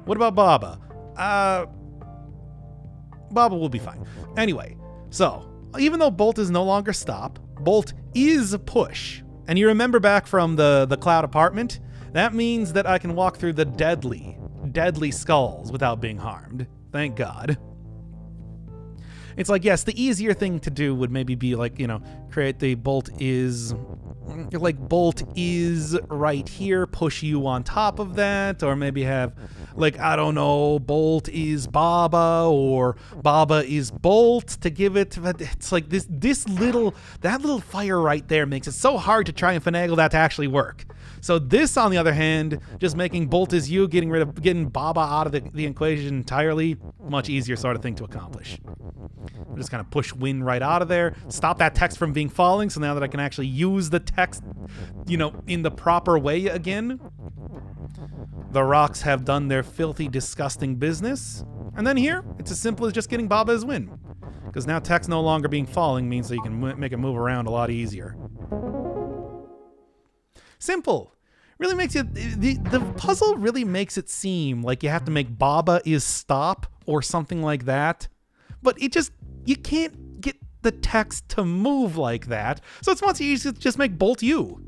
What about Baba? Baba will be fine. Anyway, so, even though bolt is no longer stop, bolt is push. And you remember back from the cloud apartment? That means that I can walk through the deadly skulls without being harmed. Thank God. It's like, yes, the easier thing to do would maybe be like, create the bolt is right here, push you on top of that, or maybe have, like, I don't know, bolt is Baba, or Baba is bolt to give it, it's like that little fire right there makes it so hard to try and finagle that to actually work. So this, on the other hand, just making bolt is you, getting Baba out of the equation entirely, much easier sort of thing to accomplish. Just kind of push win right out of there, stop that text from being falling, so now that I can actually use the text, in the proper way again. The rocks have done their filthy, disgusting business, And then here, it's as simple as just getting Baba his win. Because now text no longer being falling means that you can make it move around a lot easier. Simple. Really makes it... The puzzle really makes it seem like you have to make Baba is stop or something like that. But it just... You can't get the text to move like that. So it's much easier to just make Bolt U.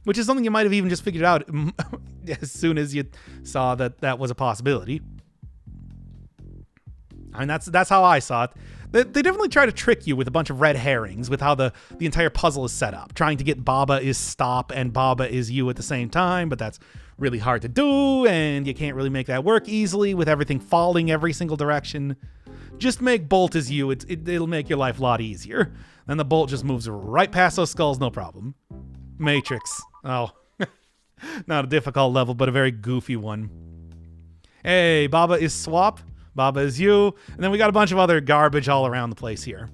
Which is something you might have even just figured out as soon as you saw that that was a possibility. I mean, that's how I saw it. They definitely try to trick you with a bunch of red herrings with how the entire puzzle is set up. Trying to get Baba is stop and Baba is you at the same time, but that's really hard to do, and you can't really make that work easily with everything falling every single direction. Just make Bolt as you. It'll make your life a lot easier. Then the Bolt just moves right past those skulls, no problem. Matrix. Oh, not a difficult level, but a very goofy one. Hey, Baba is swap. Baba is you. And then we got a bunch of other garbage all around the place here.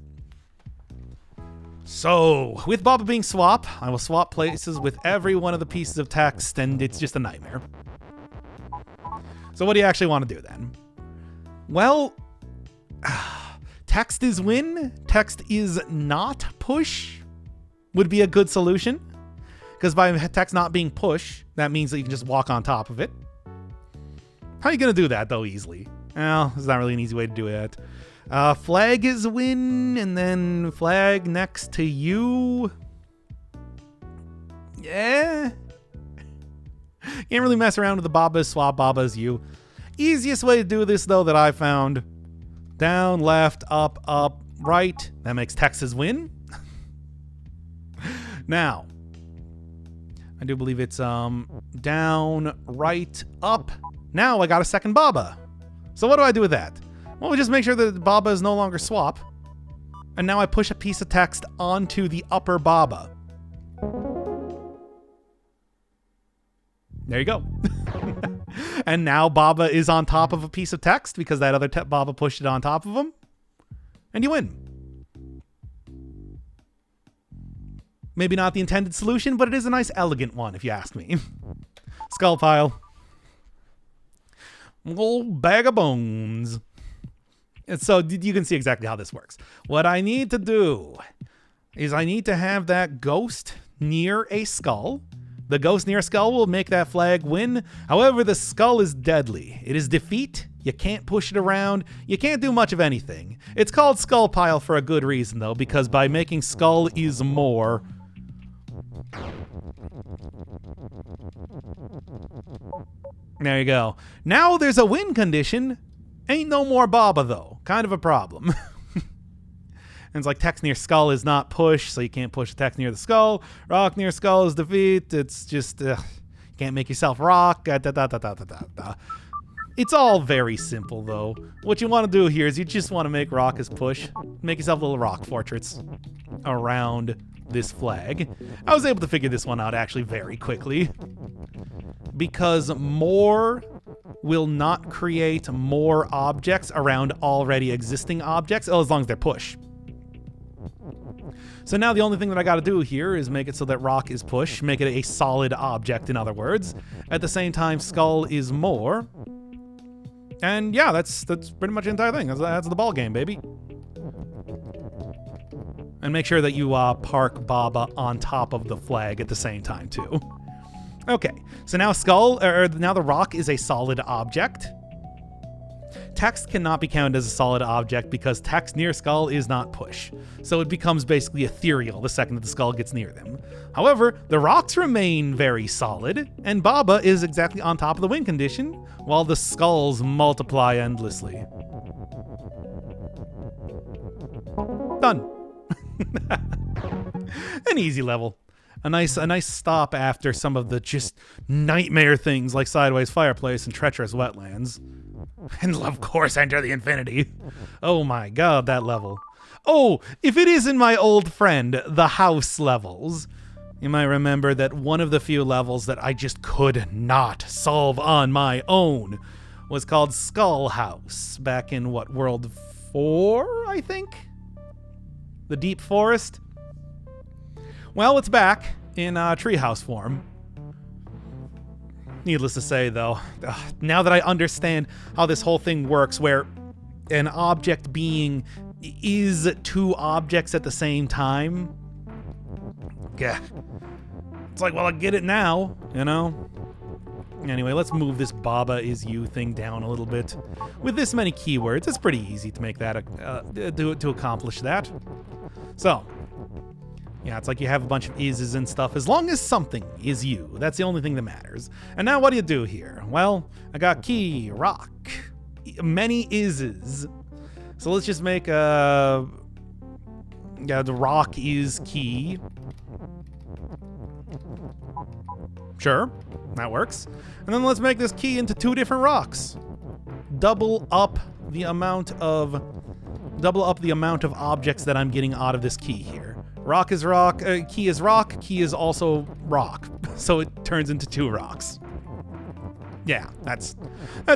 So, with Baba being swap, I will swap places with every one of the pieces of text, and it's just a nightmare. So what do you actually want to do then? Well, text is win. Text is not push would be a good solution. Because by text not being push, that means that you can just walk on top of it. How are you going to do that, though, easily? Well, there's not really an easy way to do it. Flag is win, and then flag next to you. Yeah. Can't really mess around with the Baba swap, Baba is you. Easiest way to do this, though, that I found. Down, left, up, right. That makes Texas win. Now, I do believe it's down, right, up. Now I got a second Baba. So what do I do with that? Well, we just make sure that Baba is no longer swap. And now I push a piece of text onto the upper Baba. There you go. And now Baba is on top of a piece of text because that other Baba pushed it on top of him. And you win. Maybe not the intended solution, but it is a nice, elegant one, if you ask me. Skull pile. Old bag of bones. And so you can see exactly how this works. What I need to do is I need to have that ghost near a skull. The ghost near a skull will make that flag win. However, the skull is deadly. It is defeat. You can't push it around. You can't do much of anything. It's called skull pile for a good reason, though, because by making skull is more... There you go. Now there's a win condition. Ain't no more Baba, though. Kind of a problem. And it's like text near skull is not push, so you can't push text near the skull. Rock near skull is defeat. It's just, you can't make yourself rock. It's all very simple, though. What you want to do here is you just want to make rock as push. Make yourself a little rock fortress around this flag. I was able to figure this one out actually very quickly. Because more will not create more objects around already existing objects, as long as they're push. So now the only thing that I got to do here is make it so that rock is push, make it a solid object, in other words. At the same time, skull is more. And yeah, that's pretty much the entire thing. That's the ball game, baby. And make sure that you park Baba on top of the flag at the same time, too. Okay, so now now the rock is a solid object. Text cannot be counted as a solid object because text near skull is not push. So it becomes basically ethereal the second that the skull gets near them. However, the rocks remain very solid, and Baba is exactly on top of the win condition, while the skulls multiply endlessly. Done. An easy level. A nice stop after some of the just nightmare things like Sideways Fireplace and Treacherous Wetlands. And of course, Enter the Infinity. Oh my god, that level. Oh, if it isn't my old friend, the house levels. You might remember that one of the few levels that I just could not solve on my own was called Skull House back in, what, World 4, I think? The Deep Forest? Well, it's back in treehouse form. Needless to say, though, now that I understand how this whole thing works, where an object being is two objects at the same time. Yeah. It's like, well, I get it now, you know? Anyway, let's move this Baba is you thing down a little bit. With this many keywords, it's pretty easy to make that, to accomplish that. So, yeah, it's like you have a bunch of is's and stuff. As long as something is you, that's the only thing that matters. And now what do you do here? Well, I got key, rock, many is's. So let's just make the rock is key. Sure, that works. And then let's make this key into two different rocks. Double up the amount of objects that I'm getting out of this key here. Rock is rock, key is rock, key is also rock. So it turns into two rocks. Yeah, that's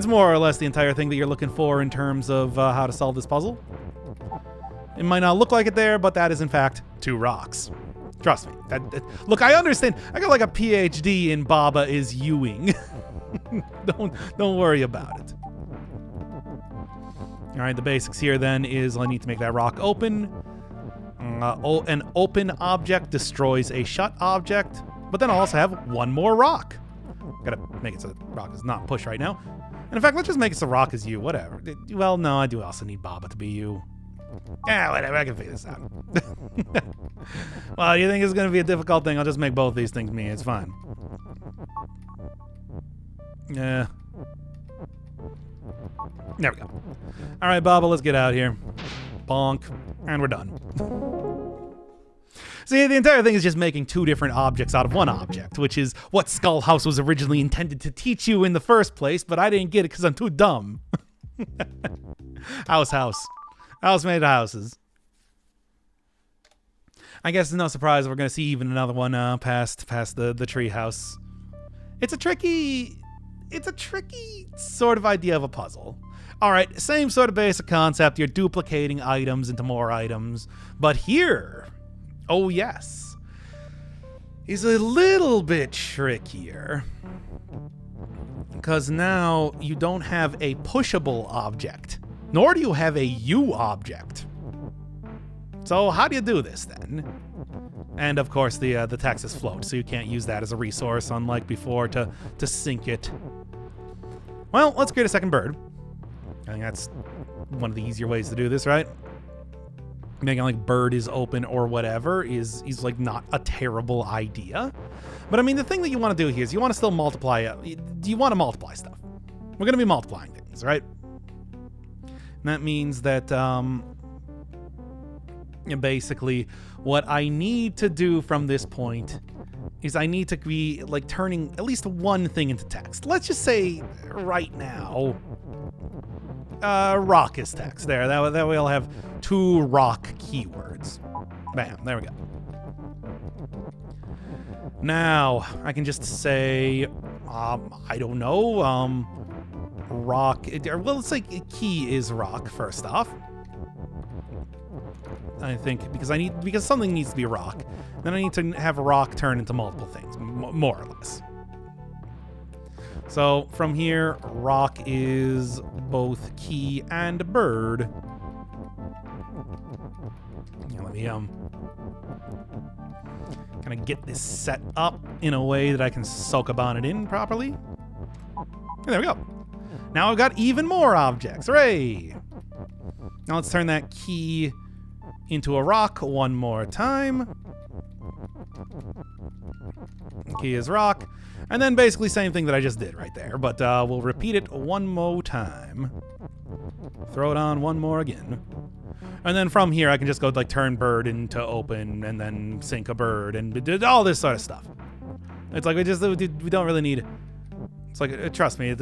more or less the entire thing that you're looking for in terms of how to solve this puzzle. It might not look like it there, but that is in fact two rocks. Trust me. Look, I understand. I got like a PhD in Baba is Ewing. Don't worry about it. All right, the basics here then is I need to make that rock open. An open object destroys a shut object, but then I'll also have one more rock. Gotta make it so the rock is not push right now. And in fact, let's just make it so rock is you, whatever. Well, no, I do also need Baba to be you. Yeah, whatever, I can figure this out. Well, you think it's gonna be a difficult thing? I'll just make both these things me, it's fine. Yeah. There we go. Alright, Baba, let's get out here. Bonk. And we're done. See, the entire thing is just making two different objects out of one object, which is what Skullhouse was originally intended to teach you in the first place, but I didn't get it because I'm too dumb. House. House made of houses. I guess it's no surprise we're going to see even another one past the tree house. It's a tricky sort of idea of a puzzle. All right, same sort of basic concept. You're duplicating items into more items. But here, oh yes, is a little bit trickier. Because now you don't have a pushable object, nor do you have a U object. So how do you do this then? And of course the text is float, so you can't use that as a resource, unlike before, to sync it. Well, let's create a second bird. I think that's one of the easier ways to do this, right? Making like bird is open or whatever is like not a terrible idea. But I mean, the thing that you want to do here is you want to still multiply. You want to multiply stuff. We're going to be multiplying things, right? And that means that basically what I need to do from this point is I need to be like turning at least one thing into text. Let's just say right now, rock is text. There, that way I'll have two rock keywords. Bam, there we go. Now I can just say, I don't know, rock. Well, let's say key is rock first off. I think because something needs to be a rock. Then I need to have a rock turn into multiple things, more or less. So from here, rock is both key and bird. Yeah, let me kind of get this set up in a way that I can soak a bonnet in properly. And there we go. Now I've got even more objects. Hooray! Now let's turn that key into a rock one more time. Key is rock. And then basically same thing that I just did right there, but we'll repeat it one more time. Throw it on one more again. And then from here I can just go like turn bird into open and then sync a bird and all this sort of stuff. It's like we don't really need. It's like, trust me,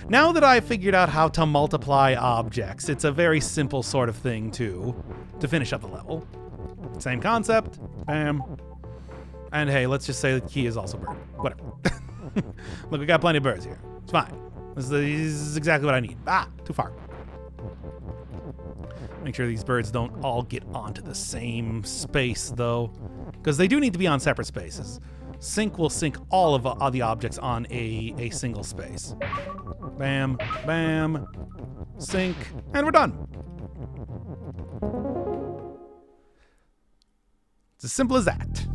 now that I figured out how to multiply objects, it's a very simple sort of thing to finish up the level. Same concept, bam. And hey, let's just say the key is also bird. Whatever. Look, we got plenty of birds here. It's fine. This is exactly what I need. Ah, too far. Make sure these birds don't all get onto the same space, though, because they do need to be on separate spaces. Sync will sync all of the objects on a single space. Bam, bam, sync, and we're done. It's as simple as that.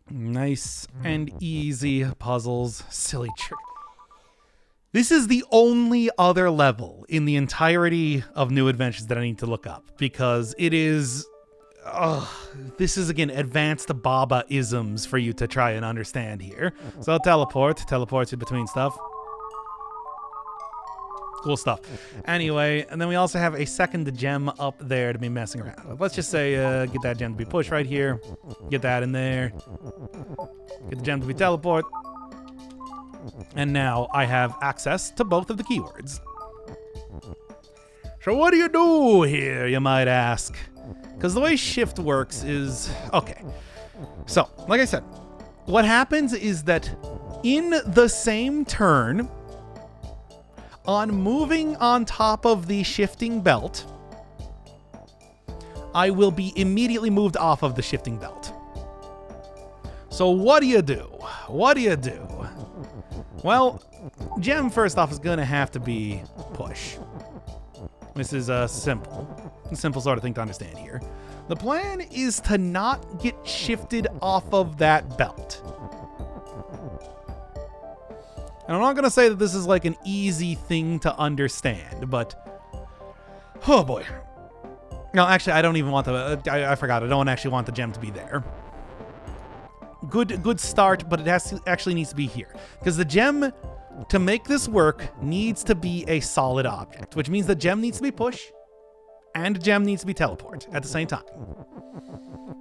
Nice and easy puzzles. Silly trick. This is the only other level in the entirety of New Adventures that I need to look up, because it is... this is, again, advanced Baba-isms for you to try and understand here. So I'll teleport you between stuff. Cool stuff. Anyway, and then we also have a second gem up there to be messing around with. Let's just say, get that gem to be pushed right here. Get that in there. Get the gem to be teleport. And now I have access to both of the keywords. So what do you do here, you might ask? Because the way shift works is... Okay. So, like I said, what happens is that in the same turn, on moving on top of the shifting belt, I will be immediately moved off of the shifting belt. So what do you do? What do you do? Well, gem first off is going to have to be push. This is a simple sort of thing to understand here. The plan is to not get shifted off of that belt. And I'm not going to say that this is like an easy thing to understand, but... Oh boy. No, actually, I don't even want the... I forgot. I don't actually want the gem to be there. Good start, but it actually needs to be here. Because the gem, to make this work, needs to be a solid object, which means the gem needs to be push, and the gem needs to be teleport at the same time.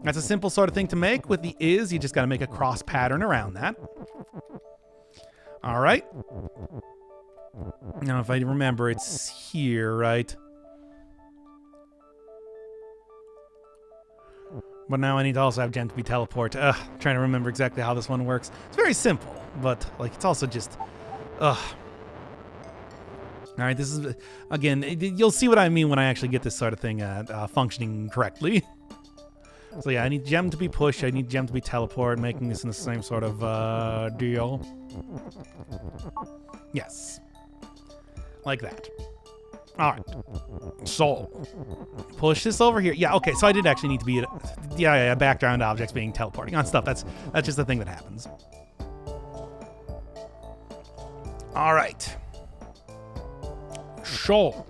That's a simple sort of thing to make. With the is, you just got to make a cross pattern around that. All right. Now, if I remember, it's here, right? But now I need to also have gem to be teleport. Trying to remember exactly how this one works. It's very simple, but like it's also just... All right, this is... Again, you'll see what I mean when I actually get this sort of thing functioning correctly. So yeah, I need gem to be push, I need gem to be teleport, making this in the same sort of deal. Yes. Like that. Alright. So, push this over here. Yeah, okay, so I did actually need to be... Yeah, background objects being teleporting on stuff. That's just the thing that happens. Alright. So,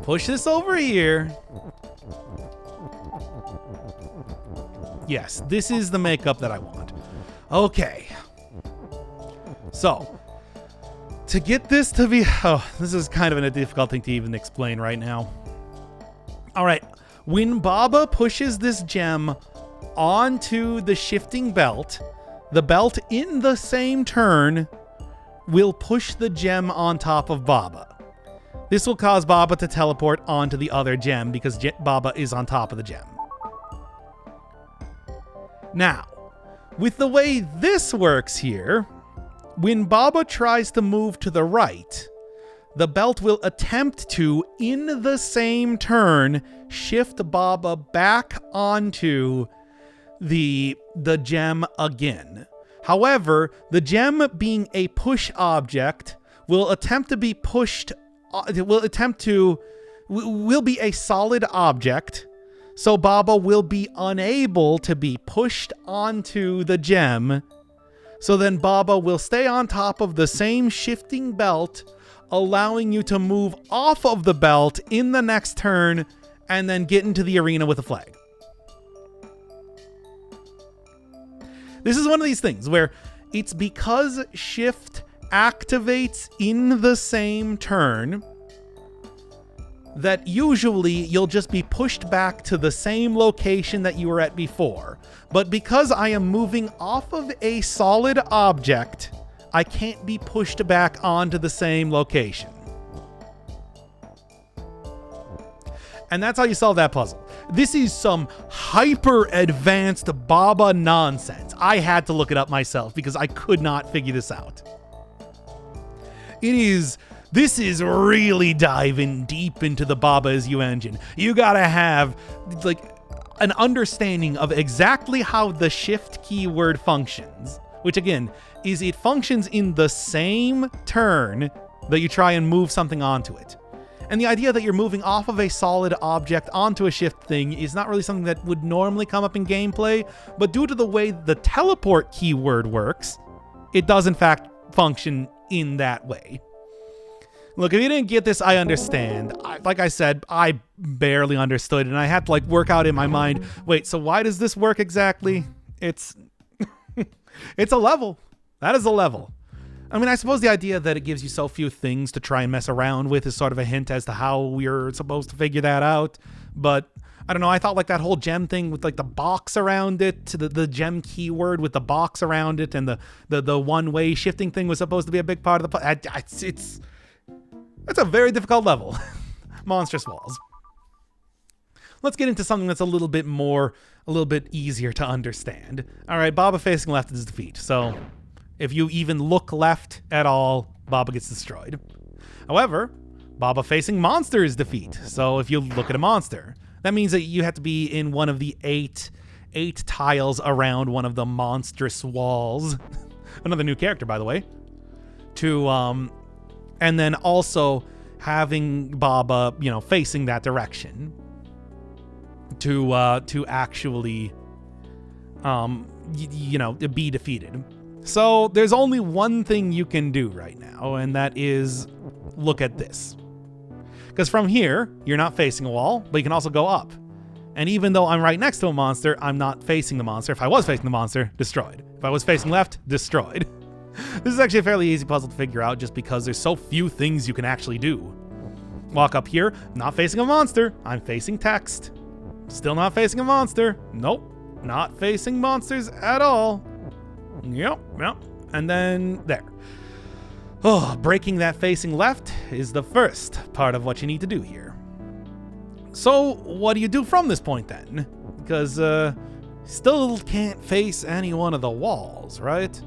push this over here. Yes, this is the makeup that I want. Okay. So, to get this to be... Oh, this is kind of a difficult thing to even explain right now. All right. When Baba pushes this gem onto the shifting belt, the belt in the same turn will push the gem on top of Baba. This will cause Baba to teleport onto the other gem because Baba is on top of the gem. Now, with the way this works here, when Baba tries to move to the right, the belt will attempt to, in the same turn, shift Baba back onto the gem again. However, the gem being a push object will attempt to be pushed, will be a solid object, so Baba will be unable to be pushed onto the gem. So then Baba will stay on top of the same shifting belt, allowing you to move off of the belt in the next turn and then get into the arena with a flag. This is one of these things where it's because shift activates in the same turn that usually you'll just be pushed back to the same location that you were at before. But because I am moving off of a solid object, I can't be pushed back onto the same location. And that's how you solve that puzzle. This is some hyper advanced Baba nonsense. I had to look it up myself because I could not figure this out. This is really diving deep into the Baba Is You engine. You gotta have like an understanding of exactly how the shift keyword functions which again is it functions in the same turn that you try and move something onto it. And the idea that you're moving off of a solid object onto a shift thing is not really something that would normally come up in gameplay, but due to the way the teleport keyword works, it does in fact function in that way. Look, if you didn't get this, I understand. Like I said, I barely understood, and I had to like work out in my mind, wait, so why does this work exactly? It's it's a level. That is a level. I mean, I suppose the idea that it gives you so few things to try and mess around with is sort of a hint as to how we're supposed to figure that out. But I don't know, I thought like that whole gem thing with like the box around it, the gem keyword with the box around it, and the one-way shifting thing was supposed to be a big part of the it's a very difficult level. Monstrous walls. Let's get into something that's a little bit easier to understand. All right, Baba facing left is defeat. So if you even look left at all, Baba gets destroyed. However, Baba facing monster is defeat. So if you look at a monster, that means that you have to be in one of the eight tiles around one of the monstrous walls. Another new character, by the way. And then also having Baba, facing that direction to actually, be defeated. So there's only one thing you can do right now, and that is look at this. Because from here, you're not facing a wall, but you can also go up. And even though I'm right next to a monster, I'm not facing the monster. If I was facing the monster, destroyed. If I was facing left, destroyed. This is actually a fairly easy puzzle to figure out just because there's so few things you can actually do. Walk up here, not facing a monster, I'm facing text. Still not facing a monster. Nope, not facing monsters at all. Yep. And then there. Oh, breaking that facing left is the first part of what you need to do here. So what do you do from this point then? Because still can't face any one of the walls, right?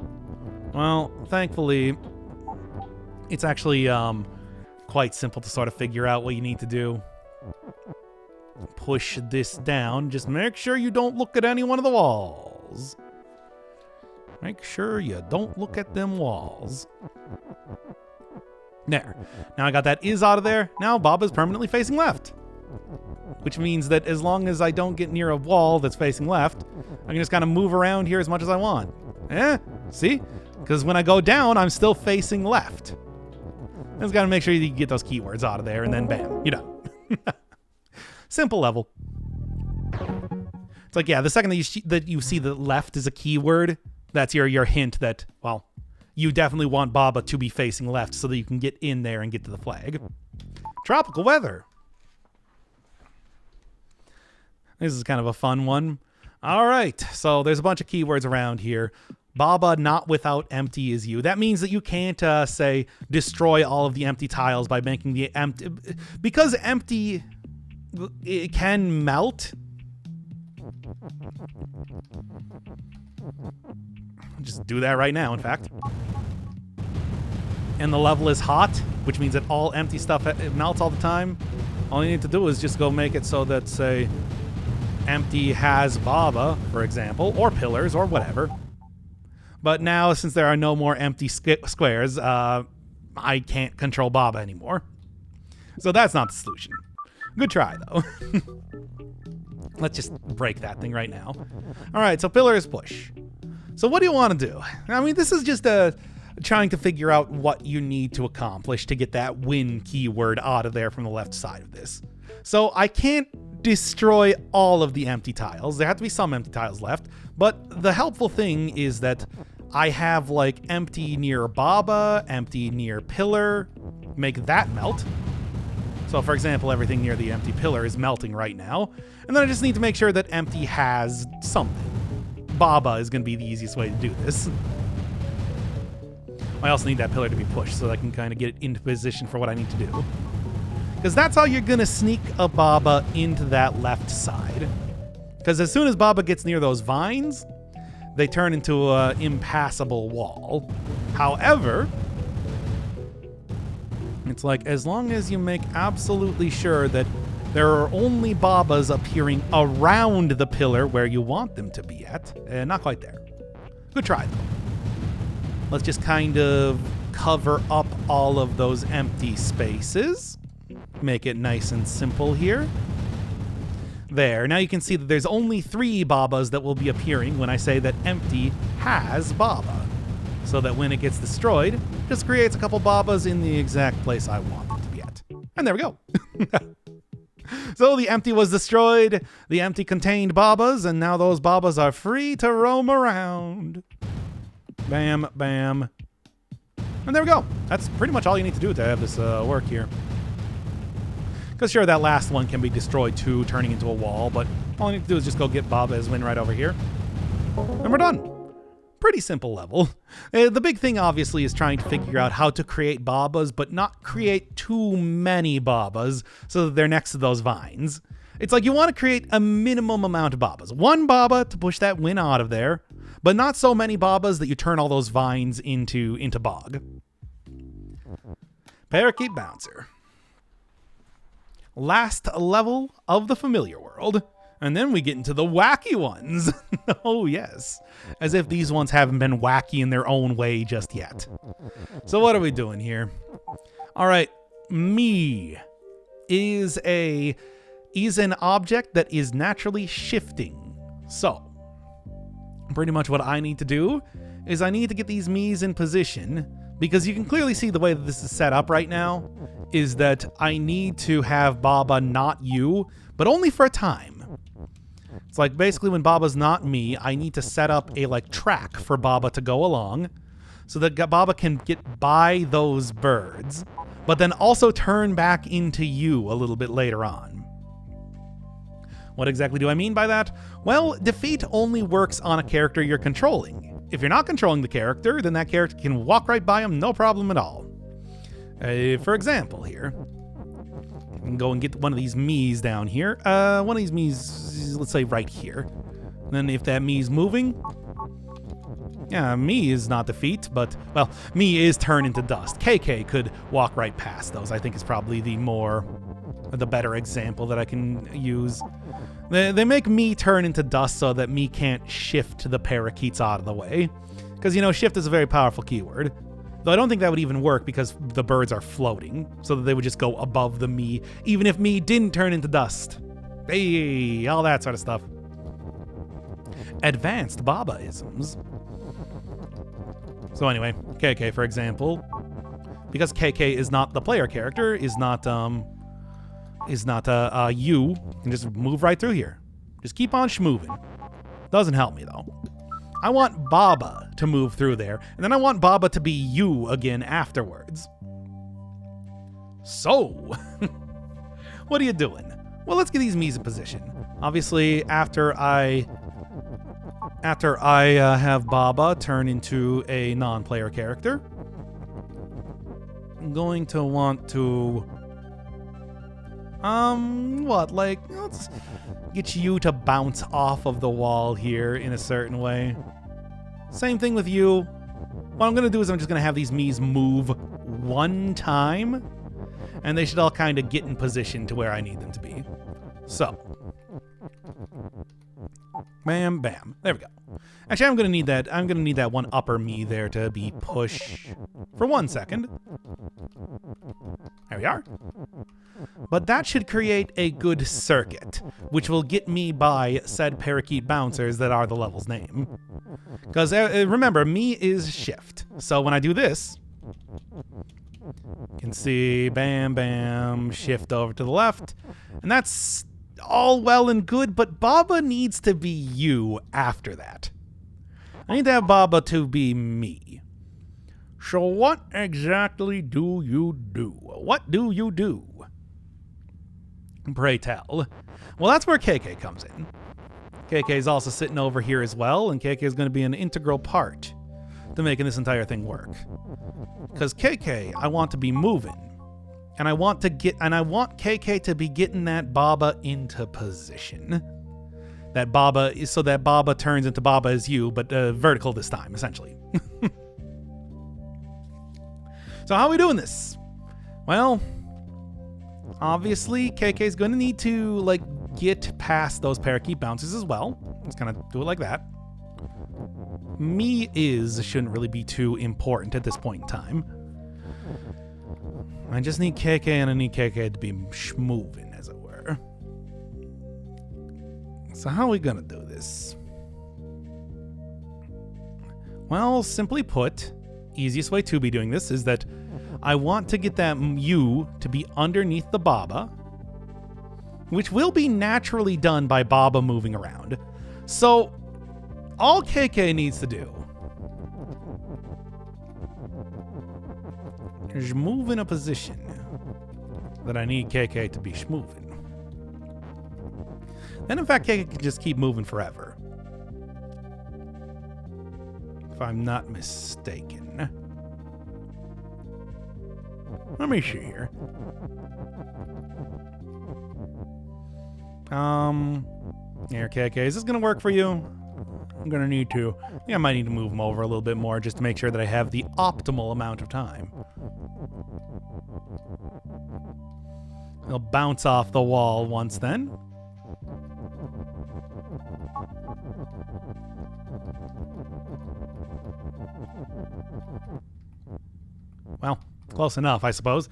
Well, thankfully, it's actually quite simple to sort of figure out what you need to do. Push this down. Just make sure you don't look at any one of the walls. Make sure you don't look at them walls. There. Now I got that is out of there. Now Baba's permanently facing left. Which means that as long as I don't get near a wall that's facing left, I can just kind of move around here as much as I want. See? Because when I go down, I'm still facing left. I just got to make sure you get those keywords out of there, and then bam, you're done. Simple level. It's like, yeah, the second that you see the left is a keyword, that's your hint that, well, you definitely want Baba to be facing left so that you can get in there and get to the flag. Tropical weather. This is kind of a fun one. All right, so there's a bunch of keywords around here. Baba not without empty is you. That means that you can't, say, destroy all of the empty tiles by making the empty... Because empty, it can melt. I'll just do that right now, in fact. And the level is hot, which means that all empty stuff it melts all the time. All you need to do is just go make it so that, say, empty has Baba, for example, or pillars, or whatever. But now, since there are no more empty squares, I can't control Baba anymore. So that's not the solution. Good try, though. Let's just break that thing right now. All right, so pillars push. So what do you want to do? I mean, this is just trying to figure out what you need to accomplish to get that win keyword out of there from the left side of this. So I can't destroy all of the empty tiles. There have to be some empty tiles left. But the helpful thing is that I have like empty near Baba, empty near pillar, make that melt. So for example, everything near the empty pillar is melting right now. And then I just need to make sure that empty has something. Baba is going to be the easiest way to do this. I also need that pillar to be pushed so that I can kind of get it into position for what I need to do. Because that's how you're going to sneak a Baba into that left side. Because as soon as Baba gets near those vines, they turn into an impassable wall. However, it's like as long as you make absolutely sure that there are only Babas appearing around the pillar where you want them to be at. Not quite there. Good try, though. let's just kind of cover up all of those empty spaces. Make it nice and simple here. There, now you can see that there's only 3 Babas that will be appearing when I say that empty has Baba. So that when it gets destroyed, it just creates a couple Babas in the exact place I want it to be at. And there we go. So the empty was destroyed, the empty contained Babas, and now those Babas are free to roam around. Bam, bam. And there we go. That's pretty much all you need to do to have this work here. Because sure, that last one can be destroyed too, turning into a wall, but all I need to do is just go get Baba as win right over here. And we're done. Pretty simple level. The big thing, obviously, is trying to figure out how to create Babas, but not create too many Babas so that they're next to those vines. It's like you want to create a minimum amount of Babas. 1 Baba to push that win out of there, but not so many Babas that you turn all those vines into bog. Parakeet Bouncer. Last level of the familiar world. And then we get into the wacky ones. Oh, yes. As if these ones haven't been wacky in their own way just yet. So what are we doing here? All right. Me is an object that is naturally shifting. So pretty much what I need to do is I need to get these me's in position, because you can clearly see the way that this is set up right now is that I need to have Baba not you, but only for a time. It's like basically when Baba's not me, I need to set up a track for Baba to go along so that Baba can get by those birds, but then also turn back into you a little bit later on. What exactly do I mean by that? Well, defeat only works on a character you're controlling. If you're not controlling the character, then that character can walk right by him, no problem at all. For example here, I can go and get one of these me's down here. One of these me's, let's say right here. And then if that me's moving, yeah, me is not defeat, but, well, me is turn into dust. KK could walk right past those, I think is probably the better example that I can use. They make me turn into dust so that me can't shift the parakeets out of the way. Because, shift is a very powerful keyword. Though I don't think that would even work because the birds are floating, so that they would just go above the me, even if me didn't turn into dust. Hey, all that sort of stuff. Advanced Baba-isms. So anyway, KK, for example, because KK is not the player character, is not you, can just move right through here. Just keep on schmoving. Doesn't help me though. I want Baba to move through there, and then I want Baba to be you again afterwards. So, what are you doing? Well, let's get these me's in position. Obviously, after I have Baba turn into a non-player character, I'm going to want to let's get you to bounce off of the wall here in a certain way. Same thing with you. What I'm going to do is I'm just going to have these me's move one time, and they should all kind of get in position to where I need them to be. So, bam, bam. There we go. Actually, I'm going to need that one upper me there to be push for 1 second. There we are. But that should create a good circuit, which will get me by said parakeet bouncers that are the level's name. Because remember, me is shift. So when I do this, you can see bam, bam, shift over to the left. And that's all well and good, but Baba needs to be you after that. I need to have Baba to be me. So what exactly do you do? What do you do? Pray tell. Well, that's where KK comes in. KK is also sitting over here as well, and KK is going to be an integral part to making this entire thing work. Because KK, I want to be moving, and I want KK to be getting that Baba into position. That Baba is so that Baba turns into Baba as you, but vertical this time, essentially. So how are we doing this? Well, obviously, KK is going to need to, get past those parakeet bounces as well. Just kind of do it like that. Me is shouldn't really be too important at this point in time. I just need KK, and I need KK to be schmoving, as it were. So how are we gonna do this? Well, simply put, easiest way to be doing this is that I want to get that U to be underneath the Baba, which will be naturally done by Baba moving around. So all KK needs to do is move in a position that I need KK to be schmoving. Then in fact KK can just keep moving forever, if I'm not mistaken. Let me see here. Here, KK, is this gonna work for you? I'm gonna need to. I might need to move him over a little bit more just to make sure that I have the optimal amount of time. He'll bounce off the wall once then. Well, close enough, I suppose.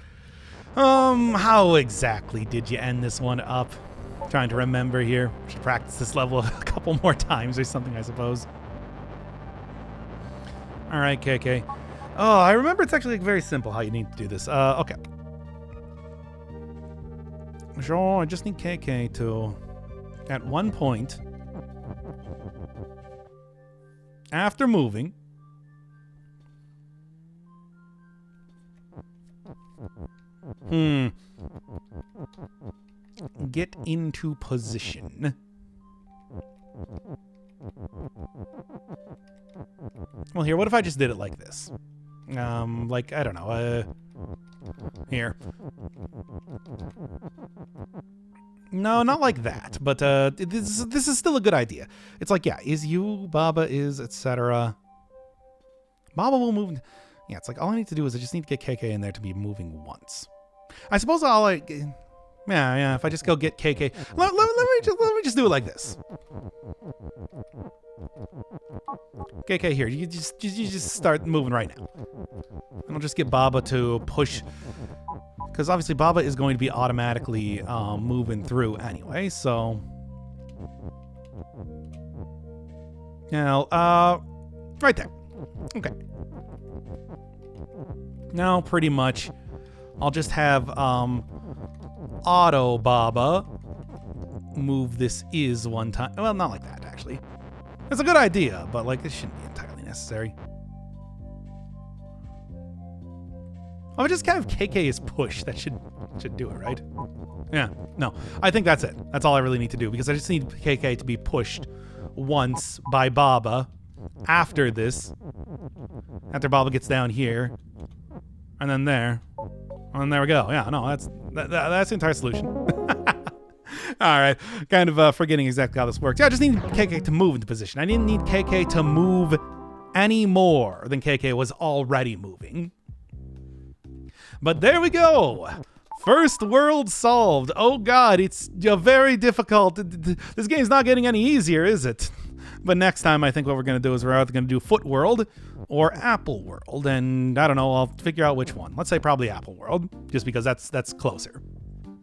How exactly did you end this one up? Trying to remember here. Should practice this level a couple more times or something, I suppose. All right, KK. Oh, I remember it's actually very simple how you need to do this. Okay. Sure, I just need KK to, at one point, after moving, get into position. Well, here, what if I just did it like this? Like, I don't know, here. No, not like that, but this is still a good idea. It's like, yeah, is you, Baba is, etc. Baba will move. Yeah, it's like all I need to do is I just need to get KK in there to be moving once. I suppose yeah, if I just go get KK, let me just do it like this. KK, here, you just start moving right now. And I'll just get Baba to push, because obviously Baba is going to be automatically moving through anyway, so. Now, right there. Okay. Now, pretty much, I'll just have Auto Baba move this is one time. Well, not like that, actually. It's a good idea, but like this shouldn't be entirely necessary. I would just kind of KK is push. That should do it, right? Yeah, no. I think that's it. That's all I really need to do, because I just need KK to be pushed once by Baba after this. After Baba gets down here. And then there. And then there we go. Yeah, no, that's the entire solution. All right, kind of forgetting exactly how this works. Yeah, I just need KK to move into position. I didn't need KK to move any more than KK was already moving. But there we go. First world solved. Oh God, it's very difficult. This game's not getting any easier, is it? But next time, I think what we're going to do is we're either going to do Foot World or Apple World. And I don't know, I'll figure out which one. Let's say probably Apple World, just because that's closer.